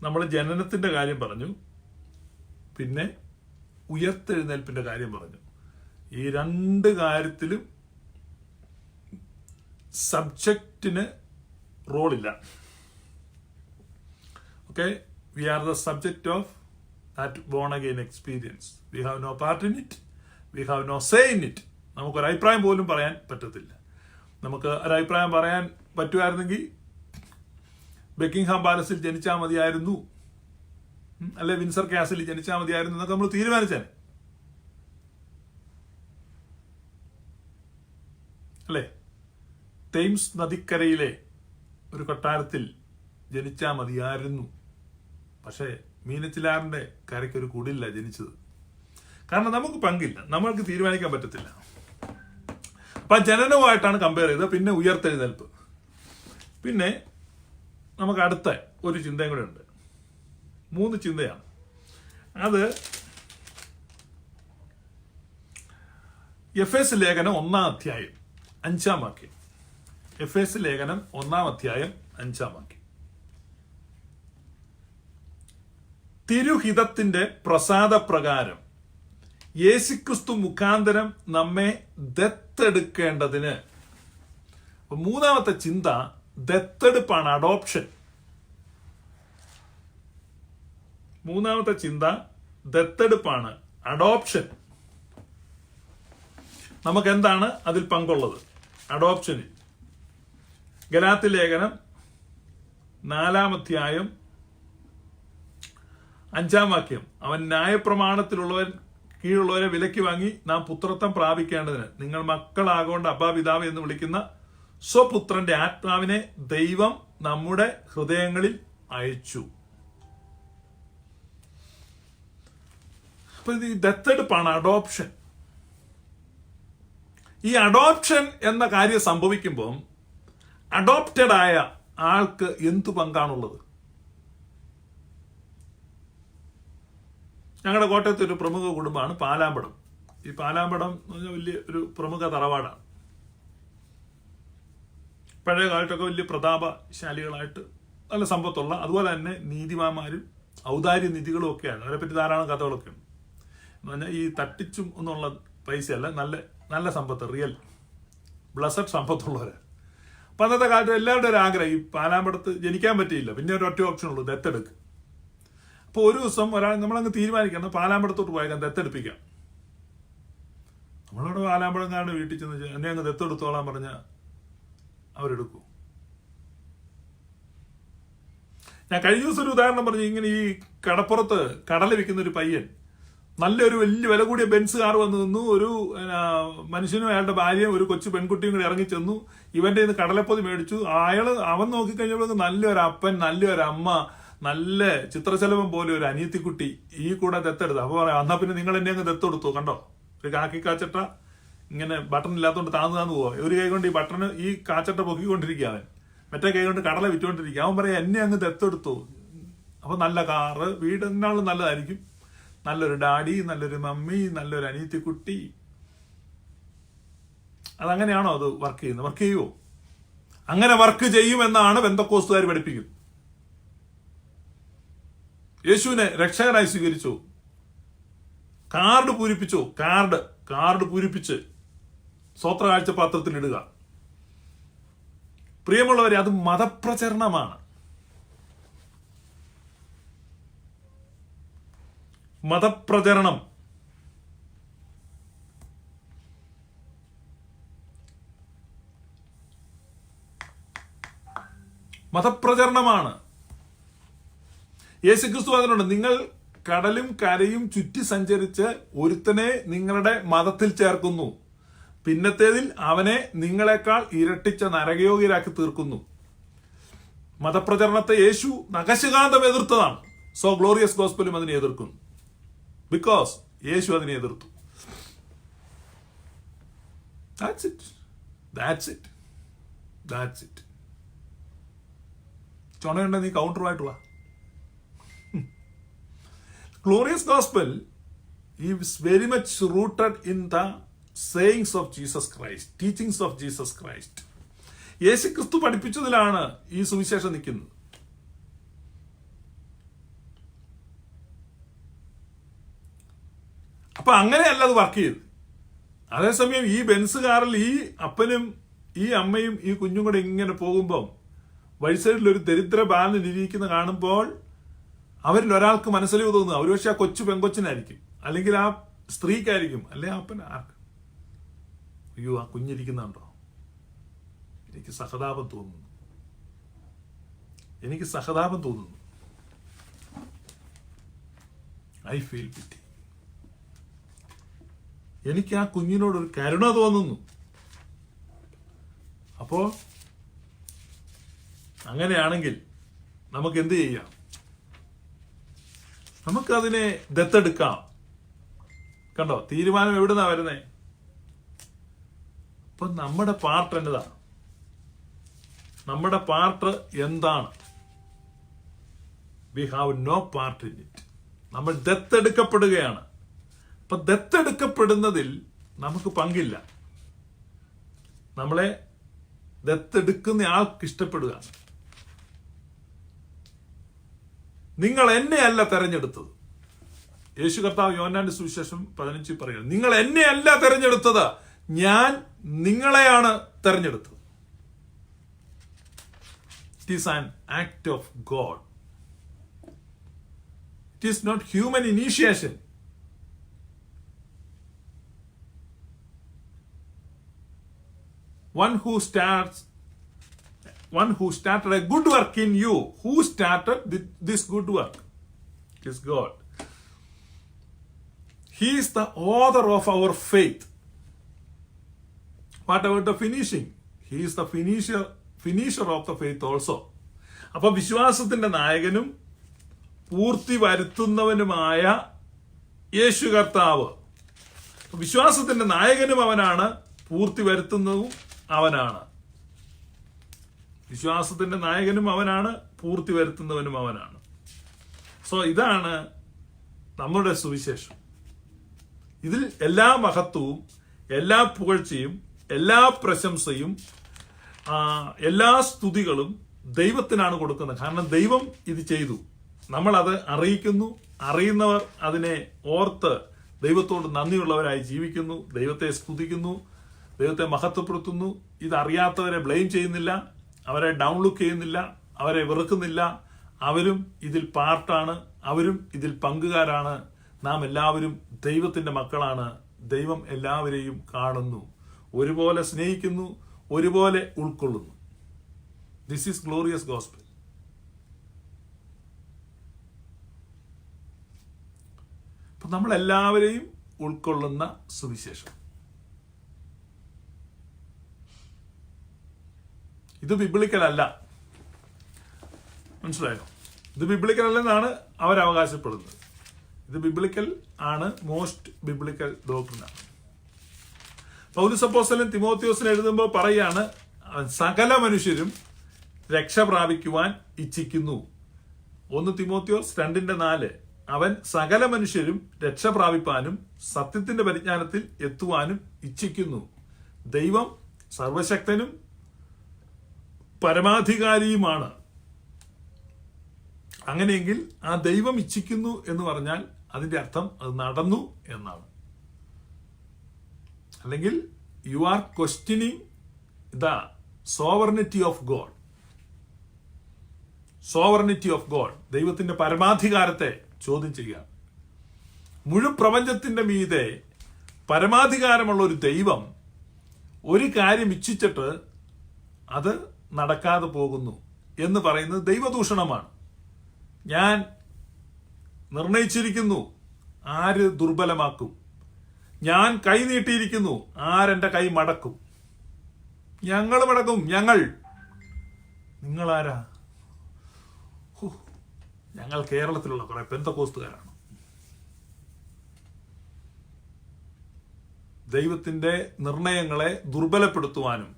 നമ്മൾ ജനനത്തിന്റെ കാര്യം പറഞ്ഞു, പിന്നെ ഉയർത്തെഴുന്നേൽപ്പിന്റെ കാര്യം പറഞ്ഞു. ഈ രണ്ട് കാര്യത്തിലും സബ്ജക്റ്റിന് റോളില്ല. Okay, we are the subject of that born again experience. We have no part in it. We have no say in it. നമുക്കൊരു അഭിപ്രായം പോലും പറയാൻ പറ്റത്തില്ല. നമുക്ക് ഒരു അഭിപ്രായം പറയാൻ പറ്റുമായിരുന്നെങ്കിൽ ബക്കിംഗ്ഹാം പാലസിൽ ജനിച്ചാൽ മതിയായിരുന്നു, അല്ലെ വിൻസർ കാസിൽ ജനിച്ചാൽ മതിയായിരുന്നു എന്നൊക്കെ നമ്മൾ തീരുമാനിച്ചേനെ, അല്ലേ? തെയിംസ് നദിക്കരയിലെ ഒരു കൊട്ടാരത്തിൽ ജനിച്ചാൽ മതിയായിരുന്നു. പക്ഷേ മീനച്ചിലാറിന്റെ കരയ്ക്കൊരു കുടില്ല ജനിച്ചത്. കാരണം നമുക്ക് പങ്കില്ല, നമ്മൾക്ക് തീരുമാനിക്കാൻ പറ്റത്തില്ല. അപ്പൊ ജനനവുമായിട്ടാണ് കമ്പയർ ചെയ്തത്. പിന്നെ ഉയർത്തെഴുന്നേൽപ്പ്. പിന്നെ നമുക്ക് അടുത്ത ഒരു ചിന്തയും കൂടെ ഉണ്ട്. 3 ചിന്തയാണ്. അത് എഫേസ് ലേഖനം 1-ാം അധ്യായം 5-ാം വാക്യം. എഫേസ് ലേഖനം 1-ാം അധ്യായം 5-ാം വാക്യം. തിരുഹിതത്തിന്റെ പ്രസാദപ്രകാരം യേശുക്രിസ്തു മുഖാന്തരം നമ്മെ ദത്തെടുക്കേണ്ടതിന്. 3-ാമത്തെ ചിന്ത ദത്തെടുപ്പാണ്, അഡോപ്ഷൻ. 3-ാമത്തെ ചിന്ത ദത്തെടുപ്പാണ്, അഡോപ്ഷൻ. നമുക്ക് എന്താണ് അതിൽ പങ്കുള്ളത്? അഡോപ്ഷനിൽ ഗലാത്യ ലേഖനം 4 അധ്യായം 5 അവൻ ന്യായപ്രമാണത്തിലുള്ളവൻ കീഴുള്ളവരെ വിലയ്ക്ക് വാങ്ങി നാം പുത്രത്വം പ്രാപിക്കേണ്ടതിന് നിങ്ങൾ മക്കളാകൊണ്ട് അബ്ബാ പിതാവ് എന്ന് വിളിക്കുന്ന സ്വപുത്രന്റെ ആത്മാവിനെ ദൈവം നമ്മുടെ ഹൃദയങ്ങളിൽ അയച്ചു. അപ്പൊ ഇത് ദത്തെടുപ്പാണ് അഡോപ്ഷൻ. ഈ അഡോപ്ഷൻ എന്ന കാര്യം സംഭവിക്കുമ്പോൾ അഡോപ്റ്റഡ് ആയ ആൾക്ക് എന്തു പങ്കാണുള്ളത്? ഞങ്ങളുടെ കോട്ടയത്തെ ഒരു പ്രമുഖ കുടുംബമാണ് പാലാമ്പടം. ഈ പാലാമ്പടം എന്ന് പറഞ്ഞാൽ വലിയ ഒരു പ്രമുഖ തറവാടാണ്. പഴയ കാലത്തൊക്കെ വലിയ പ്രതാപശാലികളായിട്ട് നല്ല സമ്പത്തുള്ള, അതുപോലെ തന്നെ നീതിമാന്മാരും ഔദാര്യ നിധികളും ഒക്കെയാണ്. അവരെപ്പറ്റി ധാരാളം കഥകളൊക്കെ ഉണ്ട്. എന്ന് പറഞ്ഞാൽ ഈ തട്ടിച്ചും ഒന്നുള്ള പൈസയല്ല, നല്ല നല്ല സമ്പത്ത്, റിയൽ ബ്ലസഡ് സമ്പത്തുള്ളവരാണ്. അപ്പം അന്നത്തെ കാലത്ത് എല്ലാവരുടെ ഒരു ആഗ്രഹം, ഈ പാലാമ്പടത്ത് ജനിക്കാൻ പറ്റിയില്ല, പിന്നെ ഒരു ഒറ്റ ഓപ്ഷൻ ഉള്ളൂ, ദത്തെടുക്ക്. അപ്പോൾ ഒരു ദിവസം നമ്മളങ്ങ് തീരുമാനിക്കണം പാലാമ്പടത്തോട്ട് പോയേക്കാം, ദത്തെടുപ്പിക്കാം. നമ്മളവിടെ പാലാമ്പഴംകാരുടെ വീട്ടിൽ ചെന്ന് എന്നെ അങ്ങ് ദത്തെടുത്തോളാൻ പറഞ്ഞാൽ അവരെടുക്കൂ. ഞാൻ കഴിഞ്ഞ ദിവസം ഒരു ഉദാഹരണം പറഞ്ഞു. ഇങ്ങനെ ഈ കടപ്പുറത്ത് കടല വിൽക്കുന്ന ഒരു പയ്യൻ നല്ലൊരു വലിയ വില കൂടിയ ബെൻസ് കാർ വന്നു നിന്നു. ഒരു മനുഷ്യനും അയാളുടെ ഭാര്യയും ഒരു കൊച്ചു പെൺകുട്ടിയും കൂടി ഇറങ്ങി ചെന്നു. ഇവന്റെ ഇന്ന് കടലപ്പൊതി മേടിച്ചു. അവൻ നോക്കിക്കഴിഞ്ഞപ്പോൾ നല്ലൊരു അപ്പൻ, നല്ലൊരു അമ്മ, നല്ല ചിത്രശലഭം പോലെ ഒരു അനിയത്തിക്കുട്ടി ഈ കൂടെ ദത്തെടുത്തു. അപ്പൊ പറയാം, എന്നാ പിന്നെ നിങ്ങൾ എന്നെ അങ്ങ് ദത്തെടുത്തു. കണ്ടോ, ഒരു കാക്കി കാച്ചട്ട ഇങ്ങനെ ബട്ടൺ ഇല്ലാത്തതുകൊണ്ട് താന്നു പോവാ. ഒരു കൈ കൊണ്ട് ഈ ബട്ടണ് ഈ കാച്ചട്ട പൊക്കിക്കൊണ്ടിരിക്കുക, അവൻ മറ്റേ കൈ കൊണ്ട് കടല വിറ്റുകൊണ്ടിരിക്കുക. അവൻ പറയാം, എന്നെ അങ്ങ് ദത്തെടുത്തു. അപ്പൊ നല്ല കാറ്, വീട് എന്നാളും നല്ലതായിരിക്കും, നല്ലൊരു ഡാഡി, നല്ലൊരു മമ്മി, നല്ലൊരു അനിയത്തിക്കുട്ടി. അതങ്ങനെയാണോ അത് വർക്ക് ചെയ്യുന്നത്? വർക്ക് ചെയ്യുമോ? അങ്ങനെ വർക്ക് ചെയ്യുമെന്നാണ് പെന്തക്കോസ്തുകാർ പഠിപ്പിക്കുന്നത്. യേശുവിനെ രക്ഷകനായി സ്വീകരിച്ചു, കാർഡ് പൂരിപ്പിച്ചു, കാർഡ് പൂരിപ്പിച്ച് സ്വോത്ര കാഴ്ച പാത്രത്തിൽ ഇടുക. പ്രിയമുള്ളവരെ, അത് മതപ്രചരണമാണ്. മതപ്രചരണം. മതപ്രചരണമാണ്. യേശുക്രിസ്തു അതിനുണ്ട്, നിങ്ങൾ കടലും കരയും ചുറ്റി സഞ്ചരിച്ച് ഒരുത്തനെ നിങ്ങളുടെ മതത്തിൽ ചേർക്കുന്നു, പിന്നത്തേതിൽ അവനെ നിങ്ങളെക്കാൾ ഇരട്ടിച്ച നരകയോഗ്യരാക്കി തീർക്കുന്നു. മതപ്രചരണത്തെ യേശു നഖശികാന്തം എതിർത്തതാണ്. സോ ഗ്ലോറിയസ് ഗോസ്പലും അതിനെ എതിർക്കുന്നു. ബിക്കോസ് യേശു അതിനെ എതിർത്തു. That's it. ചുണയുണ്ടെ നീ കൗണ്ടറുമായിട്ട് വാ. Glorious gospel is very much rooted in the sayings of Jesus Christ, teachings of Jesus Christ. യേശു ക്രിസ്തു പഠിപ്പിച്ചതിലാണ് ഈ സുവിശേഷം നിൽക്കുന്നത്. അപ്പൊ അങ്ങനെയല്ല അത് വർക്ക് ചെയ്ത്. അതേസമയം ഈ ബെൻസ് കാറിൽ ഈ അപ്പനും ഈ അമ്മയും ഈ കുഞ്ഞും കൂടെ ഇങ്ങനെ പോകുമ്പോൾ വഴി സൈഡിൽ ഒരു ദരിദ്ര ബാലൻ ഇരിക്കുന്ന കാണുമ്പോൾ അവരിൽ ഒരാൾക്ക് മനസ്സിലാവ് തോന്നുന്നു. ഒരു പക്ഷെ ആ കൊച്ചു പെങ്കൊച്ചിനായിരിക്കും, അല്ലെങ്കിൽ ആ സ്ത്രീക്കായിരിക്കും, അല്ലെ ആ അപ്പൻ ആർക്ക്. അയ്യോ, ആ കുഞ്ഞിരിക്കുന്നുണ്ടോ, എനിക്ക് സഹതാപം തോന്നുന്നു. I feel പിറ്റി. എനിക്ക് ആ കുഞ്ഞിനോടൊരു കരുണ തോന്നുന്നു. അപ്പോ അങ്ങനെയാണെങ്കിൽ നമുക്ക് എന്ത് ചെയ്യാം? നമുക്കതിനെ ദത്തെടുക്കാം. കണ്ടോ, തീരുമാനം എവിടുന്നാ വരുന്നേ? അപ്പൊ നമ്മുടെ പാർട്ട് എന്നതാ? നമ്മുടെ പാർട്ട് എന്താണ്? We have no part in it. നമ്മൾ ദത്തെടുക്കപ്പെടുകയാണ്. അപ്പൊ ദത്തെടുക്കപ്പെടുന്നതിൽ നമുക്ക് പങ്കില്ല. നമ്മളെ ദത്തെടുക്കുന്ന ആൾക്ക് ഇഷ്ടപ്പെടുക. നിങ്ങൾ എന്നെ അല്ല തെരഞ്ഞെടുത്തത്. യേശു കർത്താവ് യോഹന്നാന്റെ സുവിശേഷം 15 പറയുന്നത്, നിങ്ങൾ എന്നെ അല്ല തെരഞ്ഞെടുത്തത്, ഞാൻ നിങ്ങളെയാണ് തെരഞ്ഞെടുത്തത്. It is an act of God. It is not human initiation. one who started a good work in you. Who started this good work? It is God. He is the author of our faith. What about the finishing? He is the finisher of the faith also. അപ്പൊ വിശ്വാസത്തിന്റെ നായകനും പൂർത്തി വരുത്തുന്നവനുമായ യേശു കർത്താവ്. വിശ്വാസത്തിന്റെ നായകനും അവനാണ്, പൂർത്തി വരുത്തുന്നതും അവനാണ്. വിശ്വാസത്തിന്റെ നായകനും അവനാണ്, പൂർത്തി വരുത്തുന്നവനും അവനാണ്. സോ ഇതാണ് നമ്മുടെ സുവിശേഷം. ഇതിൽ എല്ലാ മഹത്വവും, എല്ലാ പുകഴ്ചയും, എല്ലാ പ്രശംസയും, എല്ലാ സ്തുതികളും ദൈവത്തിനാണ് കൊടുക്കുന്നത്. കാരണം ദൈവം ഇത് ചെയ്തു, നമ്മൾ അത് അറിയിക്കുന്നു. അറിയുന്നവർ അതിനെ ഓർത്ത് ദൈവത്തോട് നന്ദിയുള്ളവരായി ജീവിക്കുന്നു, ദൈവത്തെ സ്തുതിക്കുന്നു, ദൈവത്തെ മഹത്വപ്പെടുത്തുന്നു. ഇതറിയാത്തവരെ ബ്ലെയിം ചെയ്യുന്നില്ല, അവരെ ഡൗൺലുക്ക് ചെയ്യുന്നില്ല, അവരെ വെറുക്കുന്നില്ല. അവരും ഇതിൽ പാർട്ടാണ്, അവരും ഇതിൽ പങ്കുകാരാണ്. നാം എല്ലാവരും ദൈവത്തിന്റെ മക്കളാണ്. ദൈവം എല്ലാവരെയും കാണുന്നു, ഒരുപോലെ സ്നേഹിക്കുന്നു, ഒരുപോലെ ഉൾക്കൊള്ളുന്നു. This is glorious gospel. അപ്പൊ നമ്മളെല്ലാവരെയും ഉൾക്കൊള്ളുന്ന സുവിശേഷം. ഇത് ബിബ്ലിക്കൽ അല്ല, മനസ്സിലായോ? ഇത് ബിബ്ലിക്കൽ അല്ലെന്നാണ് അവരവകാശപ്പെടുന്നത്. ഇത് ബിബ്ലിക്കൽ ആണ്, മോസ്റ്റ് ബിബ്ലിക്കൽ ഡോക്ട്രിനാണ്. പൗലോസ് അപ്പോസ്തലൻ തിമോത്തിയോസിന് എഴുതുമ്പോൾ പറയാണ്, സകല മനുഷ്യരും രക്ഷ പ്രാപിക്കുവാൻ ഇച്ഛിക്കുന്നു. 1 തിമോത്തിയോസ് 2:4. അവൻ സകല മനുഷ്യരും രക്ഷ പ്രാപിപ്പാനും സത്യത്തിന്റെ പരിജ്ഞാനത്തിൽ എത്തുവാനും ഇച്ഛിക്കുന്നു. ദൈവം സർവശക്തനും പരമാധികാരിയുമാണ്. അങ്ങനെയെങ്കിൽ ആ ദൈവം ഇച്ഛിക്കുന്നു എന്ന് പറഞ്ഞാൽ അതിന്റെ അർത്ഥം അത് നടന്നു എന്നാണ്. അല്ലെങ്കിൽ you are questioning the sovereignty of God. Sovereignty of God, ദൈവത്തിന്റെ പരമാധികാരത്തെ ചോദ്യം ചെയ്യുക. മുഴുവൻ പ്രപഞ്ചത്തിന്റെ മീതെ പരമാധികാരമുള്ള ഒരു ദൈവം ഒരു കാര്യം ഇച്ഛിച്ചിട്ട് അത് നടക്കാതെ പോകുന്നു എന്ന് പറയുന്നത് ദൈവദൂഷണമാണ്. ഞാൻ നിർണയിച്ചിരിക്കുന്നു, ആര് ദുർബലമാക്കും? ഞാൻ കൈ നീട്ടിയിരിക്കുന്നു, ആരെന്റെ കൈ മടക്കും? ഞങ്ങൾ മടക്കും. നിങ്ങളാരാ? ഞങ്ങൾ കേരളത്തിലുള്ള കുറെ പെന്തക്കോസ്തുകാരാണ്. ദൈവത്തിന്റെ നിർണയങ്ങളെ ദുർബലപ്പെടുത്തുവാനും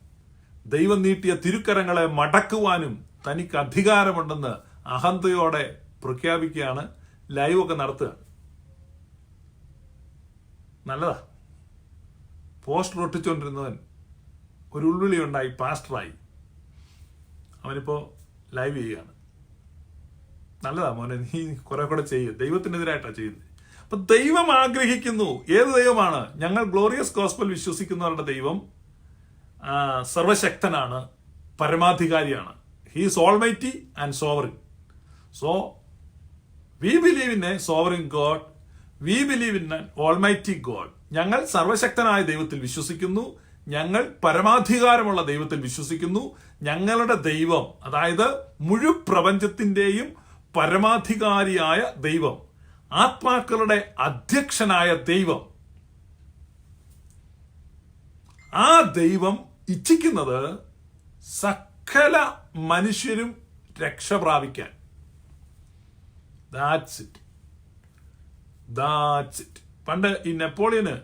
ദൈവം നീട്ടിയ തിരുക്കരങ്ങളെ മടക്കുവാനും തനിക്ക് അധികാരമുണ്ടെന്ന് അഹന്തയോടെ പ്രഖ്യാപിക്കുകയാണ്. ലൈവൊക്കെ നടത്തുക. നല്ലതാ. പോസ്റ്റർ ഒട്ടിച്ചുകൊണ്ടിരുന്നവൻ ഒരു ഉൾവിളി ഉണ്ടായി, പാസ്റ്ററായി. അവനിപ്പോ ലൈവ് ചെയ്യുകയാണ്. നല്ലതാ മോനെ, നീ കുറെ കൂടെ ചെയ്യുക. ദൈവത്തിനെതിരായിട്ടാണ് ചെയ്യുന്നത്. അപ്പൊ ദൈവം ആഗ്രഹിക്കുന്നു. ഏത് ദൈവമാണ്? ഞങ്ങൾ ഗ്ലോറിയസ് ഗോസ്പൽ വിശ്വസിക്കുന്നവരുടെ ദൈവം സർവശക്തനാണ്, പരമാധികാരിയാണ്. He is almighty and sovereign. So we believe in a sovereign god, we believe in an almighty god. ഞങ്ങൾ സർവശക്തനായ ദൈവത്തിൽ വിശ്വസിക്കുന്നു, ഞങ്ങൾ പരമാധികാരമുള്ള ദൈവത്തിൽ വിശ്വസിക്കുന്നു. ഞങ്ങളുടെ ദൈവം, അതായത് മുഴുവൻ പ്രപഞ്ചത്തിന്റെയും പരമാധികാരിയായ ദൈവം, ആത്മാക്കളുടെ അധ്യക്ഷനായ ദൈവം, ആ ദൈവം ഇച്ഛിക്കുന്നത് സകല മനുഷ്യരും രക്ഷ പ്രാപിക്കാൻ. That's it. പണ്ട് ഈ നെപ്പോളിയന്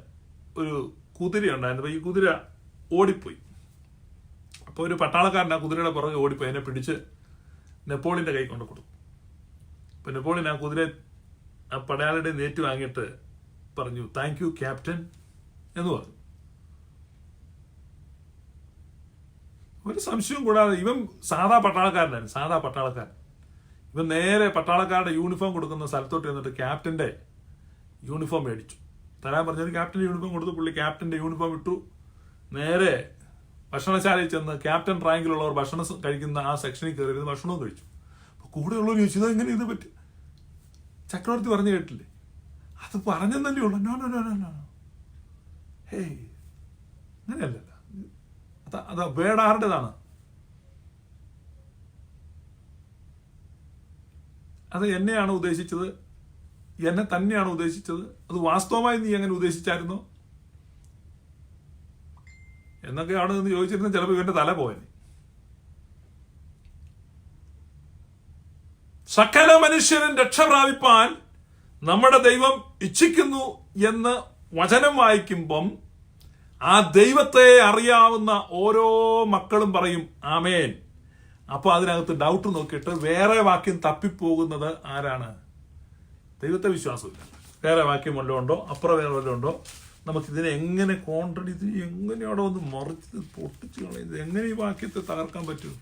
ഒരു കുതിര ഉണ്ടായിരുന്നു. അപ്പൊ ഈ കുതിര ഓടിപ്പോയി. അപ്പൊ ഒരു പട്ടാളക്കാരൻ ആ കുതിരയുടെ പുറകെ ഓടിപ്പോയി. അതിനെ പിടിച്ച് നെപ്പോളിയന്റെ കൈ കൊണ്ട് കൊടുത്തു. അപ്പൊ നെപ്പോളിയൻ ആ കുതിര ആ പടയാളിയുടെ നേറ്റ് വാങ്ങിയിട്ട് പറഞ്ഞു, താങ്ക് യു ക്യാപ്റ്റൻ എന്ന് പറഞ്ഞു. ഒരു സംശയവും കൂടാതെ ഇവൻ സാധാ പട്ടാളക്കാരൻ. ഇവൻ നേരെ പട്ടാളക്കാരുടെ യൂണിഫോം കൊടുക്കുന്ന സ്ഥലത്തോട്ട് ചെന്നിട്ട് ക്യാപ്റ്റന്റെ യൂണിഫോം മേടിച്ചു. തരാൻ പറഞ്ഞത് ക്യാപ്റ്റന്റെ യൂണിഫോം കൊടുത്തു. പുള്ളി ക്യാപ്റ്റന്റെ യൂണിഫോം ഇട്ടു. നേരെ ഭക്ഷണശാലയിൽ ചെന്ന് ക്യാപ്റ്റൻ റാങ്കിലുള്ളവർ ഭക്ഷണം കഴിക്കുന്ന ആ സെക്ഷനിൽ കയറിയിരുന്ന് ഭക്ഷണവും കഴിച്ചു. അപ്പൊ കൂടെയുള്ളവർ ചോദിച്ചു, ഇതെങ്ങനെ ഇത് പറ്റി? ചക്രവർത്തി പറഞ്ഞു കേട്ടില്ലേ? അത് പറഞ്ഞെന്നല്ലേ ഉള്ളു. നോ ഹേയ്, അങ്ങനെയല്ലല്ലോ. അത് വേർഡ് ആരുടേതാണ്? അത് എന്നെയാണ് ഉദ്ദേശിച്ചത്, എന്നെ തന്നെയാണ് ഉദ്ദേശിച്ചത്. അത് വാസ്തവമായി നീ അങ്ങനെ ഉദ്ദേശിച്ചായിരുന്നോ എന്നൊക്കെ അവിടെ നിന്ന് ചോദിച്ചിരുന്ന ചിലപ്പോൾ ഇവന്റെ തല പോയനെ. സകല മനുഷ്യരും രക്ഷ പ്രാപിപ്പാൻ നമ്മുടെ ദൈവം ഇച്ഛിക്കുന്നു എന്ന് വചനം വായിക്കുമ്പം ആ ദൈവത്തെ അറിയാവുന്ന ഓരോ മക്കളും പറയും ആമേൻ. അപ്പൊ അതിനകത്ത് ഡൗട്ട് നോക്കിയിട്ട് വേറെ വാക്യം തപ്പിപ്പോകുന്നത് ആരാണ്? ദൈവത്തെ വിശ്വാസമില്ല. വേറെ വാക്യം വല്ലതും ഉണ്ടോ, അപ്പുറം വേറെ വല്ലതും ഉണ്ടോ? നമുക്കിതിനെ എങ്ങനെ കോൺട്രഡിക്റ്റ്, എങ്ങനെ അവിടെ ഒന്ന് മറിച്ച് പൊട്ടിച്ച് കളയുന്നത്, എങ്ങനെ ഈ വാക്യത്തെ തകർക്കാൻ പറ്റും?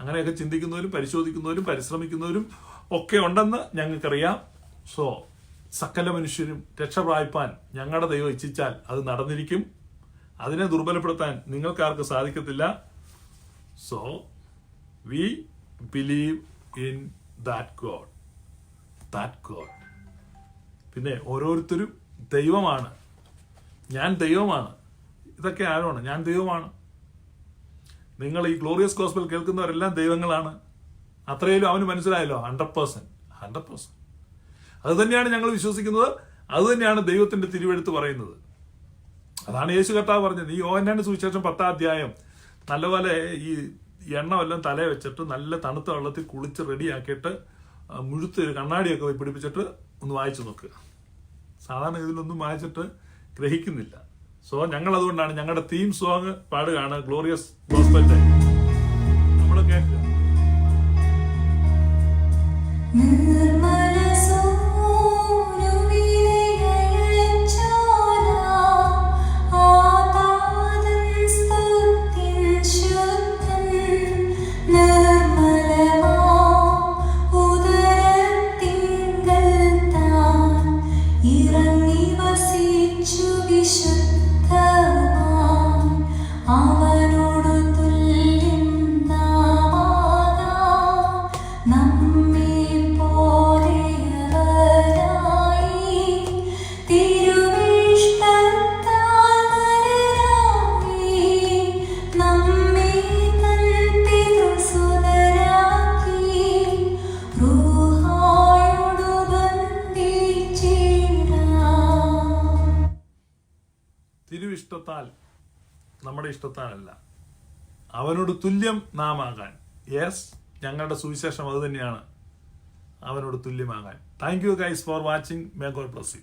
അങ്ങനെയൊക്കെ ചിന്തിക്കുന്നവരും പരിശോധിക്കുന്നവരും പരിശ്രമിക്കുന്നവരും ഒക്കെ ഉണ്ടെന്ന് ഞങ്ങൾക്കറിയാം. സോ സകല മനുഷ്യരും രക്ഷ പ്രാപിപ്പാൻ ഞങ്ങളുടെ ദൈവം ഇച്ഛിച്ചാൽ അത് നടന്നിരിക്കും. അതിനെ ദുർബലപ്പെടുത്താൻ നിങ്ങൾക്കാർക്ക് സാധിക്കത്തില്ല. So we believe in that God. പിന്നെ ഓരോരുത്തരും ദൈവമാണ്. ഞാൻ ദൈവമാണ്. ഇതൊക്കെ ആരാണ്? ഞാൻ ദൈവമാണ്. നിങ്ങൾ ഈ ഗ്ലോറിയസ് ഗോസ്പൽ കേൾക്കുന്നവരെല്ലാം ദൈവങ്ങളാണ്. അത്രയും അവന് മനസ്സിലായല്ലോ. 100%. അത് തന്നെയാണ് ഞങ്ങൾ വിശ്വസിക്കുന്നത്. അത് തന്നെയാണ് ദൈവത്തിന്റെ തിരുവെഴുത്ത് പറയുന്നത്. അതാണ് യേശു കർത്താവ് പറഞ്ഞത്. ഈ യോഹന്നാന്റെ സുവിശേഷം 10-ാം അധ്യായം നല്ലപോലെ ഈ എണ്ണമെല്ലാം തലയെ വെച്ചിട്ട് നല്ല തണുത്ത വെള്ളത്തിൽ കുളിച്ച് റെഡിയാക്കിയിട്ട് മുഴുത്ത് കണ്ണാടിയൊക്കെ പിടിപ്പിച്ചിട്ട് ഒന്ന് വായിച്ചു നോക്കുക. സാധാരണ ഇതിലൊന്നും വായിച്ചിട്ട് ഗ്രഹിക്കുന്നില്ല. സോ ഞങ്ങൾ അതുകൊണ്ടാണ് ഞങ്ങളുടെ തീം സോങ് പാടുകയാണ് ഗ്ലോറിയസ് ഗോസ്പലിന്റെ. നമ്മൾ കേൾക്കുക. തിരുവിഷ്ടത്താൽ, നമ്മുടെ ഇഷ്ടത്താലല്ല, അവനോട് തുല്യം നാം ആകാൻ. യെസ്, ഞങ്ങളുടെ സുവിശേഷം അത് തന്നെയാണ്, അവനോട് തുല്യമാകാൻ. Thank you guys for watching. May god bless U.